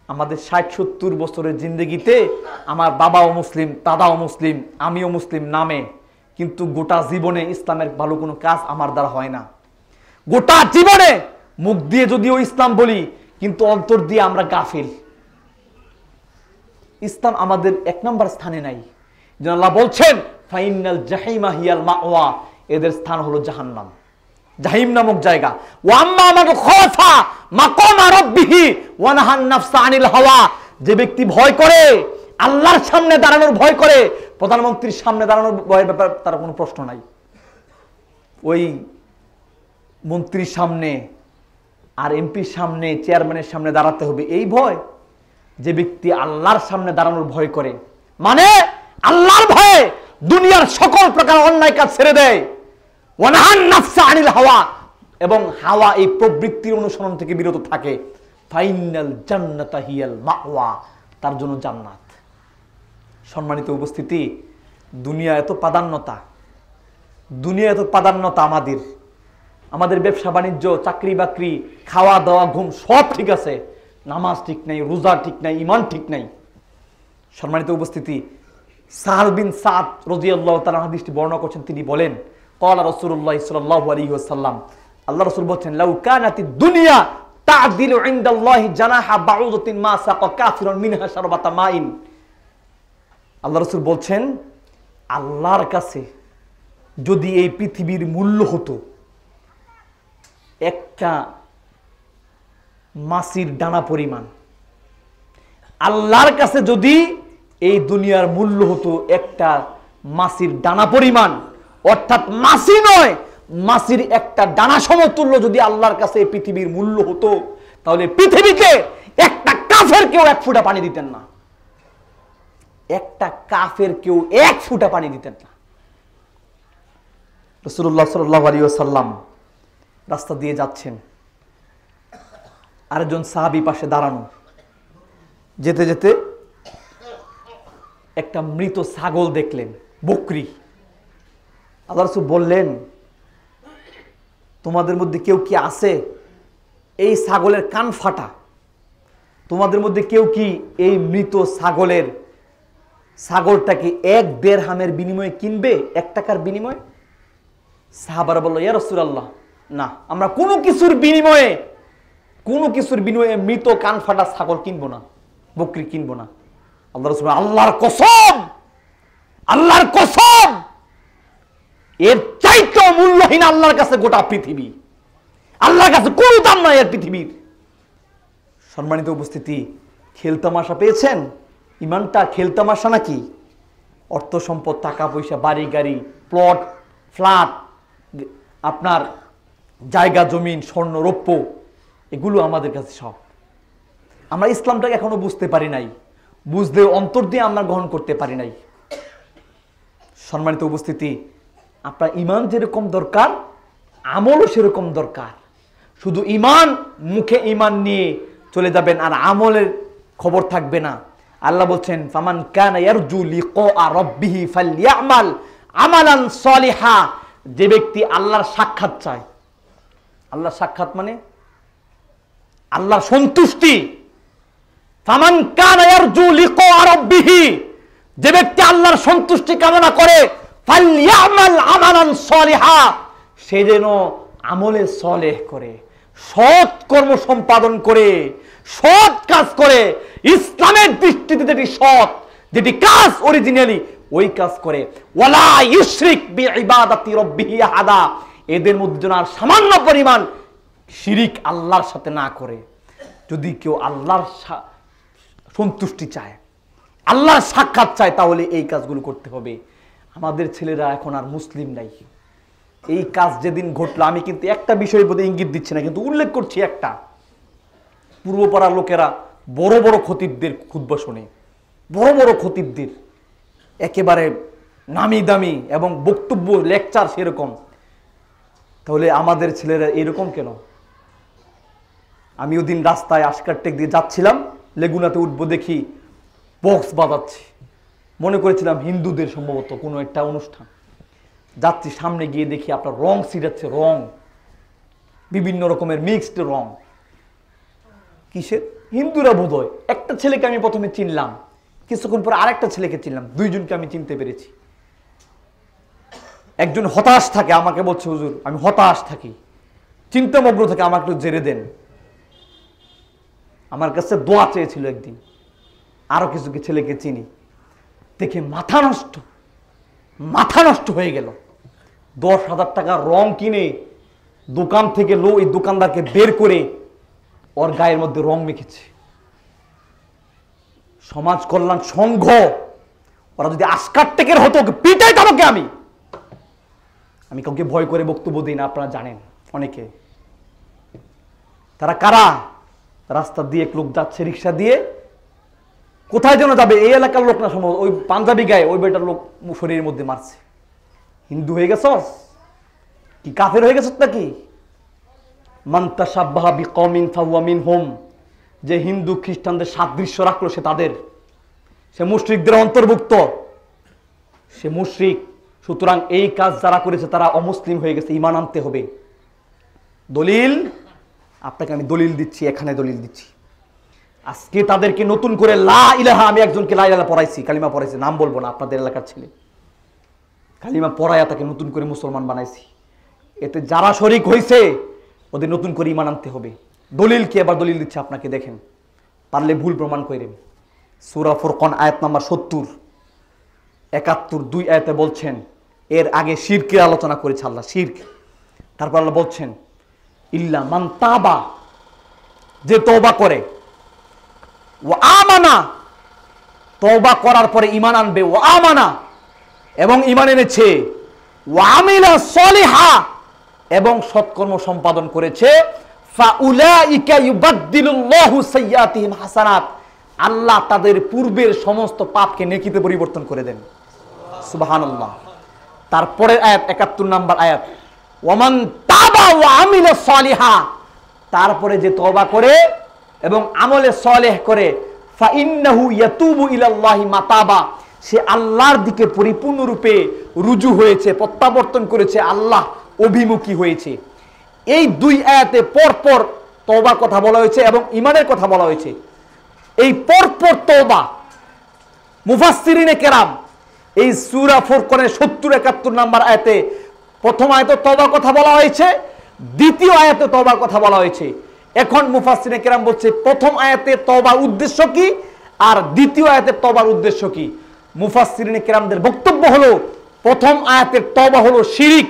আমাদের 60-70 বছরের জিন্দগিতে আমার বাবাও মুসলিম, দাদাও মুসলিম, আমিও মুসলিম নামে, কিন্তু গোটা জীবনে ইসলামের ভালো কোনো কাজ আমার দ্বারা হয় না। গোটা জীবনে মুখ দিয়ে যদিও ইসলাম বলি, কিন্তু অন্তর দিয়ে আমরা গাফিল। ইসলাম আমাদের 1 নম্বর স্থানে নাই। যেন আল্লাহ বলছেন ফাইনাল জাহিমা হিয়াল মাওয়া, এদের স্থান হলো জাহান্নাম, জাহিম নামক জায়গা। ওয়াম্মা মান খাফা মাকাম রাব্বিহি ওয়া নাহান নাফসা আনিল হাওয়া, যে ব্যক্তি ভয় করে, আল্লাহর সামনে দাঁড়ানোর ভয় করে, প্রধানমন্ত্রীর সামনে দাঁড়ানোর ভয়ের ব্যাপারে তার কোনো প্রশ্ন নাই। ওই মন্ত্রীর সামনে আর এমপির সামনে, চেয়ারম্যানের সামনে দাঁড়াতে হবে, এই ভয়। যে ব্যক্তি আল্লাহর সামনে দাঁড়ানোর ভয় করে, মানে আল্লাহর ভয়ে দুনিয়ার দুনিয়ার সকল প্রকার অন্যায় কাজ ছেড়ে দেয়, ওয়ানাহান নাফসা আনিল হাওয়া, এবং হাওয়া এই প্রবৃত্তির অনুসরণ থেকে বিরত থাকে, ফাইনাল জান্নাতা হিয়াল মাওয়া, তার জন্য জান্নাত। সম্মানিত উপস্থিতি, দুনিয়া এত প্রাধান্যতা, দুনিয়া এত প্রাধান্যতা, আমাদের ব্যবসা বাণিজ্য, চাকরি বাকরি, খাওয়া দাওয়া, ঘুম সব ঠিক আছে, নামাজ ঠিক নাই, রোজা ঠিক নাই, ঈমান ঠিক নাই। সম্মানিত উপস্থিতি, সাহাল বিন সাদ রাদিয়াল্লাহু তাআলা হাদিসটি বর্ণনা করছেন, তিনি বলেন, ক্বালা রাসূলুল্লাহ সাল্লাল্লাহু আলাইহি ওয়াসাল্লাম, আল্লাহ রাসূল বলেন, লাউ কানাতিদ দুনিয়া তা'দিলু ইনদাল্লাহি জানাহা বাউদাতিন মা সাকা কাফিরুন মিনহা শারবাতা মাইন। আল্লাহ রাসূল বলছেন, আল্লাহর কাছে যদি এই পৃথিবীর মূল্য হতো একটা মাছির দানা পরিমাণ, আল্লাহর কাছে যদি এই দুনিয়ার মূল্য হতো একটা মাছির দানা পরিমাণ, অর্থাৎ মাছি নয়, মাছির একটা দানা সমতুল্য যদি আল্লাহর কাছে এই পৃথিবীর মূল্য হতো, তাহলে পৃথিবীতে একটা কাফের কেউ এক ফোঁটা পানি দিতেন না, একটা কাফের কেউ এক ফোঁটা পানি দিতেন না। রাসূলুল্লাহ সাল্লাল্লাহু আলাইহি ওয়াসাল্লাম রাস্তা দিয়ে যাচ্ছেন, আরেকজন সাহাবী পাশে দাঁড়ানো, যেতে যেতে একটা মৃত ছাগল দেখলেন, বকরি। আল্লাহ রাসূল বললেন, তোমাদের মধ্যে কেউ কি আছে এই ছাগলের কান ফাটা? তোমাদের মধ্যে কেউ কি এই মৃত ছাগলটাকে 1 দিরহামের বিনিময়ে কিনবে, 1 টাকার বিনিময়ে? সাহাবারা বলল, ইয়া রাসূলুল্লাহ, না, আমরা কোনো কিছুর বিনিময়ে মৃত কান ফাটা ছাগল কিনবো না, বকরি কিনবো না। আল্লাহ রাসূল, আল্লাহর কসম, এর চাইতে মূল্যহীন আল্লাহর কাছে গোটা পৃথিবী, আল্লাহর কাছে কোনো দাম নাই এর পৃথিবীর। সম্মানিত উপস্থিতি, খেলতামাশা পেয়েছেন? ইমানটা খেলতামাশা নাকি? অর্থ সম্পদ, টাকা পয়সা, বাড়ি গাড়ি, প্লট, ফ্ল্যাট, আপনার জায়গা জমিন, স্বর্ণ রৌপ্য, এগুলো আমাদের কাছে সব। আমরা ইসলামটাকে এখনো বুঝতে পারি নাই, বুঝলে অন্তর দিয়ে আমরা গ্রহণ করতে পারি নাই। সম্মানিত উপস্থিতি, আপনার ইমান যেরকম দরকার, আমলও সেরকম দরকার। শুধু ইমান, মুখে ইমান নিয়ে চলে যাবেন আর আমলের খবর থাকবে না। আল্লাহ বলছেন, ফামান কানা ইয়ারজু লিকা রাব্বিহি ফালইয়ামাল আমালান সলিহা। যে ব্যক্তি আল্লাহর সাক্ষাৎ চায়, আল্লাহর সাক্ষাৎ মানে আল্লাহর সন্তুষ্টি, ফামান কানা ইয়ারজু লিকা রাব্বিহি, যে ব্যক্তি আল্লাহর সন্তুষ্টি কামনা করে, ফালইয়ামাল আমালান সলিহা, সে যেন আমলে সলেহ করে, সৎ কর্ম সম্পাদন করে, সৎ কাজ করে, ইসলামের দৃষ্টিতে যেটি সৎ, যেটি কাজ অরিজিনালি, ওই কাজ করে। ওয়ালা ইউশরিক বিইবাদাতি রাব্বিহি আহাদা, এদের মধ্যে যেন আর সামান্য পরিমাণ শিরিক আল্লাহর সাথে না করে। যদি কেউ আল্লাহর সন্তুষ্টি চায়, আল্লাহর সাক্ষাৎ চায়, তাহলে এই কাজগুলো করতে হবে। আমাদের ছেলেরা এখন আর মুসলিম নাই। এই কাজ যেদিন ঘটলো, আমি কিন্তু একটা বিষয়ের প্রতি ইঙ্গিত দিচ্ছি না, কিন্তু উল্লেখ করছি একটা। পূর্বপাড়ার লোকেরা বড় বড় খতিবদের খুতবা শোনে, বড় বড় খতিবদের, একেবারে নামি দামি এবং বক্তব্য লেকচার সেরকম। তাহলে আমাদের ছেলেরা এরকম কেন? আমি ওদিন রাস্তায় আশকারটেক দিয়ে যাচ্ছিলাম, লেগুনাতে উঠবো, দেখি বক্স বাজাচ্ছে। মনে করেছিলাম হিন্দুদের সম্ভবত কোনো একটা অনুষ্ঠান। যাচ্ছি, সামনে গিয়ে দেখি আপনার রং ছিটাচ্ছে, রং, বিভিন্ন রকমের মিক্সড রং। কিসের? হিন্দুরা বোধহয়। একটা ছেলেকে আমি প্রথমে চিনলাম, কিছুক্ষণ পরে আরেকটা ছেলেকে চিনলাম, দুইজনকে আমি চিনতে পেরেছি। একজন হতাশ থাকে, আমাকে বলছে, হুজুর আমি হতাশ থাকি, চিন্তামগ্ন থাকে, আমাকে একটু জেরে দেন। আমার কাছে দোয়া চেয়েছিল একদিন। আরো কিছু ছেলেকে চিনি, দেখে মাথা নষ্ট হয়ে গেল। 10,000 টাকা রং কিনে দোকান থেকে এই দোকানদারকে বের করে ওর গায়ের মধ্যে রং মেখেছে। সমাজ কল্যাণ সংঘ, ওরা যদি আশকারটেকের হতো, পিটাইতো আমাকে। আমি কাউকে ভয় করে বক্তব্য দিই না, আপনারা জানেন অনেকে। তারা কারা? রাস্তা দিয়ে এক লোক যাচ্ছে রিক্সা দিয়ে, কোথায় যেন যাবে, এই এলাকার লোক না সম্ভব, ওই পাঞ্জাবি গায়ে ওই বেটার লোক শরীরের মধ্যে মারছে। হিন্দু হয়ে গেছস কি কাফের হয়ে গেছস নাকি? মান তাশাব্বাহা বিকওমিন ফাহুয়া মিনহুম, যে হিন্দু খ্রিস্টানদের সাদৃশ্য রাখলো সে তাদের, সে মুশরিকদের অন্তর্ভুক্ত, সে মুশরিক। সুতরাং এই কাজ যারা করেছে তারা অমুসলিম হয়ে গেছে, ঈমান আনতে হবে। দলিল আপনাকে আমি দলিল দিচ্ছি, এখানে দলিল দিচ্ছি। আজকে তাদেরকে নতুন করে লা ইলাহা, আমি একজনকে লা ইলাহা পড়াইছি, কালিমা পড়াইছি, নাম বলবো না, আপনাদের এলাকার ছেলে, কালিমা পড়াইয়া তাকে নতুন করে মুসলমান বানাইছি। এতে যারা শরিক হয়েছে ওদের নতুন করে ঈমান আনতে হবে। দলিল কি? এবার দলিল দিচ্ছে আপনাকে, দেখেন, পারলে ভুল প্রমাণ করেন। সূরা ফুরকান আয়াত নাম্বার 70, 71, 2 আয়াতে বলছেন, এর আগে শিরকের আলোচনা করেছে আল্লাহ, শিরক। তারপর আল্লাহ বলছেন ইল্লা মান তাবা, যে তওবা করে, ওয়া আমানা, তওবা করার পরে ঈমান আনবে, ওয়া আমানা, এবং ঈমান এনেছে, ওয়া আমিলা সলিহা, এবং সৎকর্ম সম্পাদন করেছে, ফাউলাইকা ইউবাদদিলুল্লাহু সাইয়্যাতিহিম হাসানাত, আল্লাহ তাদের পূর্বের সমস্ত পাপকে নেকিতে পরিবর্তন করে দেন। সুবহানাল্লাহ। তারপরের আয়াত 71 নম্বর আয়াত, ওয়ামান তাবা ওয়া আমিলা সলিহা, তারপরে যে তওবা করে এবং আমলে সলেহ করে, ফাইন্নাহু ইয়াতুবু ইলাল্লাহি মাতাবা, সে আল্লাহর দিকে পরিপূর্ণরূপে রুজু হয়েছে, প্রত্যাবর্তন করেছে, আল্লাহ অভিমুখী হয়েছে। এই 2 আয়াতে পরপর তওবার কথা বলা হয়েছে এবং ঈমানের কথা বলা হয়েছে। এই পরপর তওবা, মুফাসসিরিনে কেরাম এই সূরা ফুরকানের 70, 71 নম্বর আয়াতে প্রথম আয়াতে তওবার কথা বলা হয়েছে, দ্বিতীয় আয়াতে তওবার কথা বলা হয়েছে। এখন মুফাসসিরিনে কেরাম বলছে প্রথম আয়াতে তওবার উদ্দেশ্য কি আর দ্বিতীয় আয়াতে তওবার উদ্দেশ্য কি। মুফাসসিরিনে কেরামদের বক্তব্য হলো প্রথম আয়াতের তওবা হলো শিরিক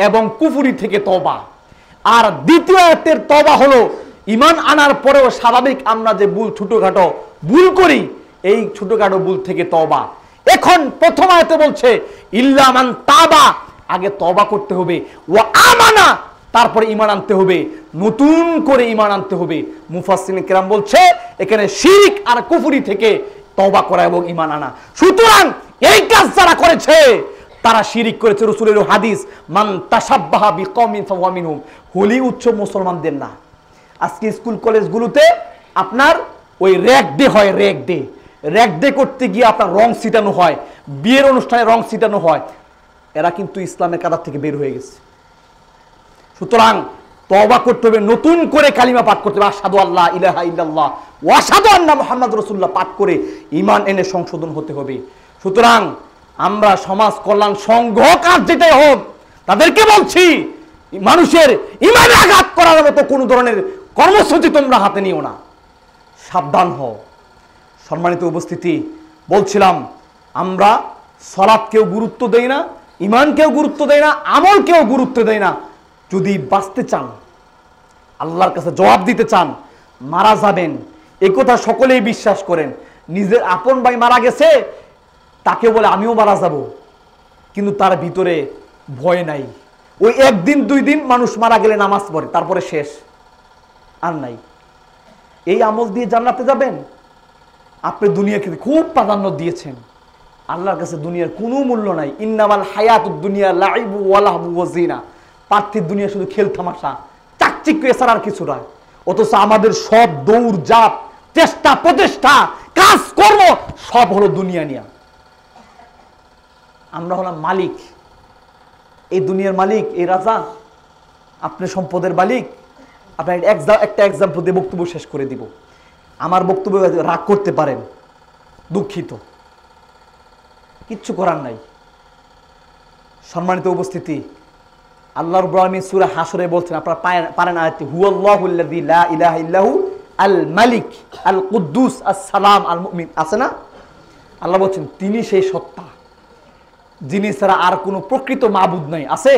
এবং কুফরি থেকে তওবা, আর দ্বিতীয় আয়াতের তওবা হলো ঈমান আনার পরেও স্বাভাবিক আমরা যে ভুল, ছোটখাটো ভুল করি, এই ছোটখাটো ভুল থেকে তওবা। এখন প্রথম আয়াতে বলছে ইল্লা মান তাবা, আগে তওবা করতে হবে, ওয়া আমানা, তারপরে ঈমান আনতে হবে, নতুন করে ঈমান আনতে হবে। মুফাসসিরিনে কেরাম বলছে এখানে শিরক আর কুফরি থেকে তওবা করা এবং ঈমান আনা। সুতরাং এই কাজ যারা করেছে তারা শিরিক করেছে। রাসূলের হাদিস, মান তাশাব্বাহা বিকওমিন ফাহুয়া মিনহুম, হোলি উৎসব মুসলমানদের না। আজকে স্কুল কলেজগুলোতে আপনার ওই র‍্যাগ ডে হয়, র‍্যাগ ডে করতে গিয়ে আপনার রং ছিটানো হয়, বিয়ের অনুষ্ঠানে রং ছিটানো হয়। এরা কিন্তু ইসলামের কাতার থেকে বের হয়ে গেছে। সুতরাং তওবা করতে হবে, নতুন করে কালিমা পাঠ করতে হবে, আশহাদু আল্লা ইলাহা ইল্লাল্লাহ ওয়া আশহাদু আন্না মুহাম্মাদুর রাসূলুল্লাহ পাঠ করে ঈমান এনে সংশোধন হতে হবে। সুতরাং আমরা সমাজ কল্যাণ সংঘ কাজ যেটাই হোক, তাদেরকে বলছি মানুষের ঈমানে আঘাত করার মতো কোনো ধরনের কর্মসূচি তোমরা হাতে নিও না, সাবধান হও। সম্মানিত উপস্থিতি, বলছিলাম আমরা সালাতকেও গুরুত্ব দেই না, ঈমানকেও গুরুত্ব দেই না, আমলকেও গুরুত্ব দেই না। যদি বাঁচতে চান, আল্লাহর কাছে জবাব দিতে চান, মারা যাবেন, এই কথা সকলেই বিশ্বাস করেন। নিজের আপন ভাই মারা গেছে, তাকে বলে আমিও মারা যাব, কিন্তু তার ভিতরে ভয় নাই। ওই 1 দিন 2 দিন মানুষ মারা গেলে নামাজ পড়ে, তারপরে শেষ, আর নাই। এই আমল দিয়ে জান্নাতে যাবেন? আপনি দুনিয়াকে খুব প্রাধান্য দিয়েছেন, আল্লাহর কাছে দুনিয়ার কোনো মূল্য নাই। ইন্নামাল হায়াতুদ দুনিয়া লাইবু ওয়া লাহবু ওয়া জিনা, পার্থিব দুনিয়া শুধু খেল তামাশা, চাকচিক্য এছাড়া আর কিছু নয়। অথচ আমাদের সব দৌড় জাপ, চেষ্টা প্রচেষ্টা, কাজ কর্ম সব হলো দুনিয়া নিয়ে। আমরা হলাম মালিক, এই দুনিয়ার মালিক, এই রাজা, আপনি সম্পদের মালিক। আপনার একটা এক্সাম্পল দিয়ে বক্তব্য শেষ করে দিব। আমার বক্তব্য রাগ করতে পারেন, দুঃখিত, কিচ্ছু করার নাই। সম্মানিত উপস্থিতি, আল্লাহ রাব্বুল আলামিন সূরা হাশরে বলছেন, আপনারা পারেন আয়াতটি, হুয়াল্লাহুল্লাযী লা ইলাহা ইল্লাহু আল মালিক আল কুদ্দুস আসসালাম আল মুমিন, আছে না? আল্লাহ বলছেন তিনি সেই সত্তা যিনি ছাড়া আর কোনো প্রকৃত মাবুদ নাই, আছে?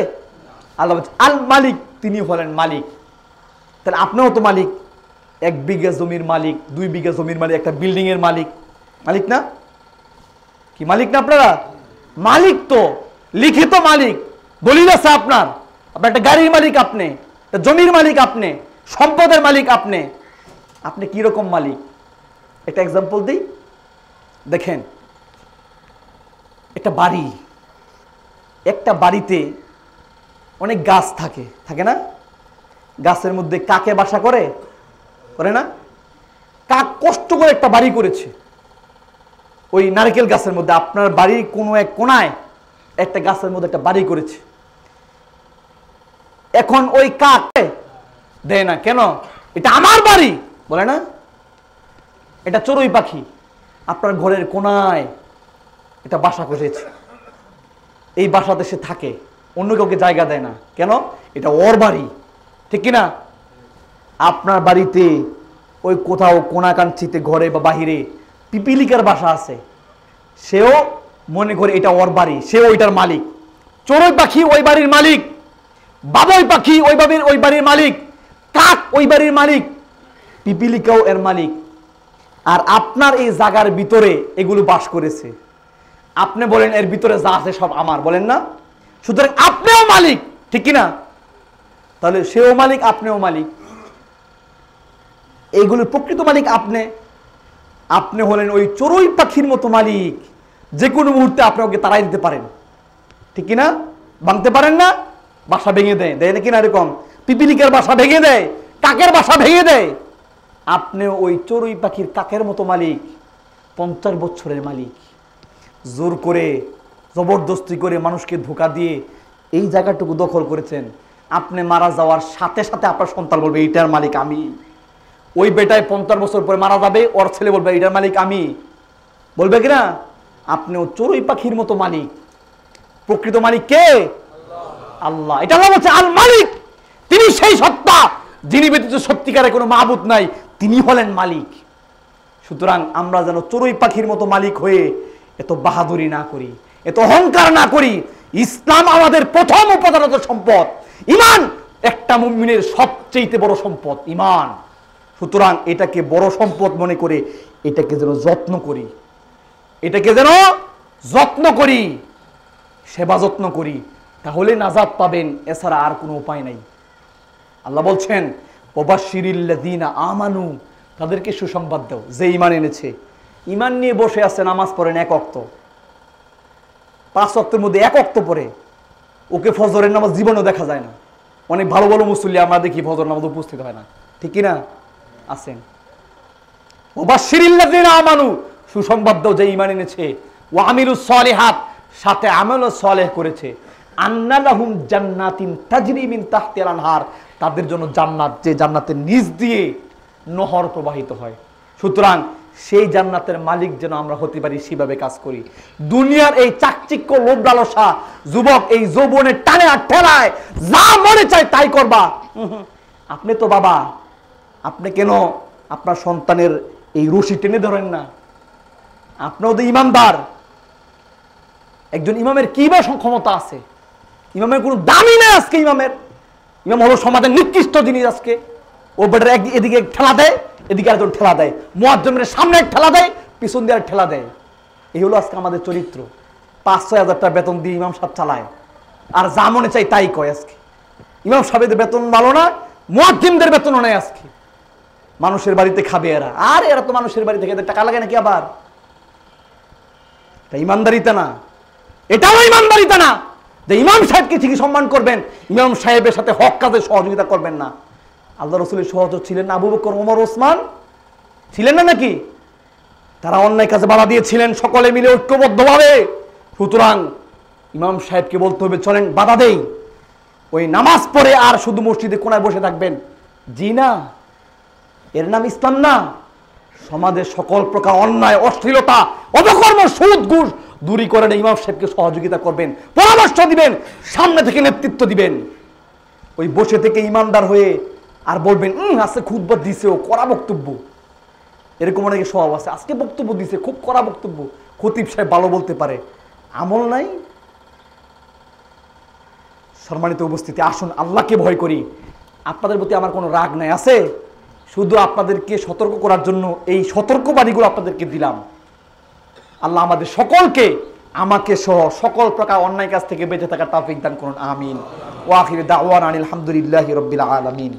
আল্লাহ বলছেন আল মালিক, তিনি হলেন মালিক। তাহলে আপনিও তো মালিক, 1 বিঘা জমির মালিক, 2 বিঘা জমির মালিক, একটা বিল্ডিং এর মালিক, মালিক না? কি মালিক না আপনারা? মালিক তো, লিখিত মালিক, দলিল আছে আপনার। আপনার একটা গাড়ির মালিক আপনি, একটা জমির মালিক আপনি, সম্পদের মালিক আপনি। আপনি কি রকম মালিক? একটা এক্সাম্পল দিই, দেখেন, একটা বাড়ি, একটা বাড়িতে অনেক গাছ থাকে, থাকে না? গাছের মধ্যে কাকে বাসা করে, করে না? কাক কষ্ট করে একটা বাড়ি করেছে ওই নারকেল গাছের মধ্যে। আপনার বাড়ির কোনো এক কোনায় একটা গাছের মধ্যে একটা বাড়ি করেছে। এখন ওই কাক দেয় না কেন? এটা আমার বাড়ি বলে না? এটা চড়ুই পাখি আপনার ঘরের কোনায় এটা বাসা করেছে, এই বাসাতে সে থাকে, অন্য কাউকে জায়গা দেয় না কেন? এটা ওর বাড়ি, ঠিক কিনা? আপনার বাড়িতে ওই কোথাও কোনাকাঞ্চিতে ঘরে বা বাহিরে পিপিলিকার বাসা আছে, সেও মনে করে এটা ওর বাড়ি, সেও ওইটার মালিক। চড়ুই পাখি ওই বাড়ির মালিক, বাবুই পাখি ওই বাড়ির মালিক, কাক ওই বাড়ির মালিক, পিপিলিকাও এর মালিক। আর আপনার এই জায়গার ভিতরে এগুলো বাস করেছে, আপনি বলেন এর ভিতরে যা আছে সব আমার, বলেন না? সুতরাং আপনিও মালিক, ঠিক কিনা? তাহলে সেও মালিক, আপনিও মালিক, এইগুলোর প্রকৃত মালিক আপনি। আপনি হলেন ওই চড়ুই পাখির মতো মালিক, যে কোনো মুহূর্তে আপনি ওকে তাড়াই দিতে পারেন, ঠিক কিনা? ভাঙতে পারেন না? বাসা ভেঙে দেয়, দেয় নাকি না? এরকম পিপিলিকার বাসা ভেঙে দেয়, কাকের বাসা ভেঙে দেয়। আপনি ওই চড়ুই পাখির কাকের মতো মালিক, 50 বছরের মালিক। জোর করে জবরদস্তি করে মানুষকে ধোঁকা দিয়ে এই জায়গাটুকু দখল করেছেন। আপনি মারা যাওয়ার সাথে সাথে আপনার সন্তান বলবে এইটার মালিক আমি। ওই বেটায় 50 বছর পরে মারা যাবে, ওর ছেলে বলবে এইটার মালিক আমি, বলবে কিনা? আপনিও চড়ুই পাখির মতো মালিক। প্রকৃত মালিক কে? আল্লাহ। এটা আল্লাহ বলছে আল মালিক, তিনি সেই সত্তা যিনি ব্যতীত সত্যিকারে কোনো মাবুদ নাই, তিনি হলেন মালিক। সুতরাং আমরা যেন চড়ুই পাখির মতো মালিক হয়ে এত বাহাদুরি না করি, এত অহংকার না করি। ইসলাম আমাদের প্রথম উপাদানত সম্পদ, ঈমান একটা মুমিনের সবচেয়ে বড় সম্পদ ঈমান। সুতরাং এটাকে বড় সম্পদ মনে করে এটাকে যেন যত্ন করি, এটাকে যেন যত্ন করি, সেবা যত্ন করি, তাহলে নাজাত পাবেন, এছাড়া আর কোনো উপায় নাই। আল্লাহ বলছেন ওয়াবাশশিরিল্লাযীনা আমানু, তাদেরকে সুসংবাদ দাও যে ঈমান এনেছে। ঈমান নিয়ে বসে আছে, নামাজ পড়েন 1 ওয়াক্ত, 5 ওয়াক্তের মধ্যে 1 ওয়াক্ত পড়ে, ওকে ফজরের নামাজ জীবনেও দেখা যায় না। অনেক ভালো ভালো মুসল্লি আমরা দেখি ফজর নামাজ উপস্থিত হয় না, ঠিক কি না? আছেন। ওয়াবাশশিরিল্লাযীনা আমানু, সুসংবাদ দাও যে ঈমান এনেছে, ওয়া আমিলুস সালিহাত, সাথে আমলও সালেহ করেছে, আন্না লাহুম জান্নাতিন তাজরি মিন তাহতিল আনহার, তাদের জন্য জান্নাত, যে জান্নাতের নিচ দিয়ে নহর প্রবাহিত হয়। সুতরাং সেই জান্নাতের মালিক যেন আমরা হতে পারি, সেভাবে কাজ করি। দুনিয়ার এই চাকচিক্য লোভ লালসা, যুবক এই যৌবনের টানে আর ঠেলায় যা মনে চায় তাই করবা। আপনি তো বাবা, আপনি কেন আপনার সন্তানের এই রশি টেনে ধরেন না? আপনিও তো ইমানদার। একজন ইমামের কি বা ক্ষমতা আছে? ইমামের কোনো দামই নেই আজকে। ইমাম হলো সমাজের নিকৃষ্ট জিনিস। আজকে ও বেটার এদিকে ঠেলা দেয়, এদিকে একজন ঠেলা দেয়, মুয়াজ্জিমের সামনে এক ঠেলা দেয়, পিছন দিয়ে ঠেলা দেয়। এই হলো আজকে আমাদের চরিত্র। 5-6 হাজার টাকা বেতন দিয়ে ইমাম সাহেব চালায়, আর যা মনে চাই তাই কয়। আজকে ইমাম সাহেবের বেতন ভালো না, মুয়াজ্জিমদের বেতনও নেই। আজকে মানুষের বাড়িতে খাবে এরা, আর এরা তো মানুষের বাড়ি থেকে টাকা লাগে নাকি? আবার এটা ইমানদারিতা না, এটাও ইমানদারিতা না যে ইমাম সাহেবকে ঠিকই সম্মান করবেন, ইমাম সাহেবের সাথে হক কাজে সহযোগিতা করবেন না। আল্লাহ রাসূলের সহচর ছিলেন আবু বকর, ওমর, ওসমান ছিলেন না নাকি? তারা অন্যায় কাজে বাধা দিয়েছিলেন সকলে মিলে ঐক্যবদ্ধভাবে। সুতরাং ইমাম সাহেবকে বলতে হবে চলেন বাধা দেই, ওই নামাজ পড়ে আর শুধু মসজিদে কোনায় বসে থাকবেন, জি না, এর নাম ইসলাম না। সমাজের সকল প্রকার অন্যায়, অশ্লীলতা, অপকর্ম, সুদ, ঘুষ দূরী করেন। ইমাম সাহেবকে সহযোগিতা করবেন, পরামর্শ দিবেন, সামনে থেকে নেতৃত্ব দিবেন। ওই বসে থেকে ইমানদার হয়ে আর বলবেন আজকে খুতবা দিছে, ও কড়া বক্তব্য, এরকম অনেকে স্বভাব আছে। আজকে বক্তব্য দিছে, খুব কড়া বক্তব্য, খতিব সাহেব ভালো বলতে পারে, আমল নাই। সম্মানিত উপস্থিতি, আসুন আল্লাহকে ভয় করি। আপনাদের প্রতি আমার কোনো রাগ নাই, আছে শুধু আপনাদেরকে সতর্ক করার জন্য এই সতর্কবাণীগুলো আপনাদেরকে দিলাম। আল্লাহ আমাদের সকলকে, আমাকে সহ সকল প্রকার অন্যায় কাজ থেকে বেঁচে থাকার তৌফিক দান করুন, আমিন। ওয়া আখিরু দাওয়ানা আনিল হামদুলিল্লাহি রাব্বিল আলামিন।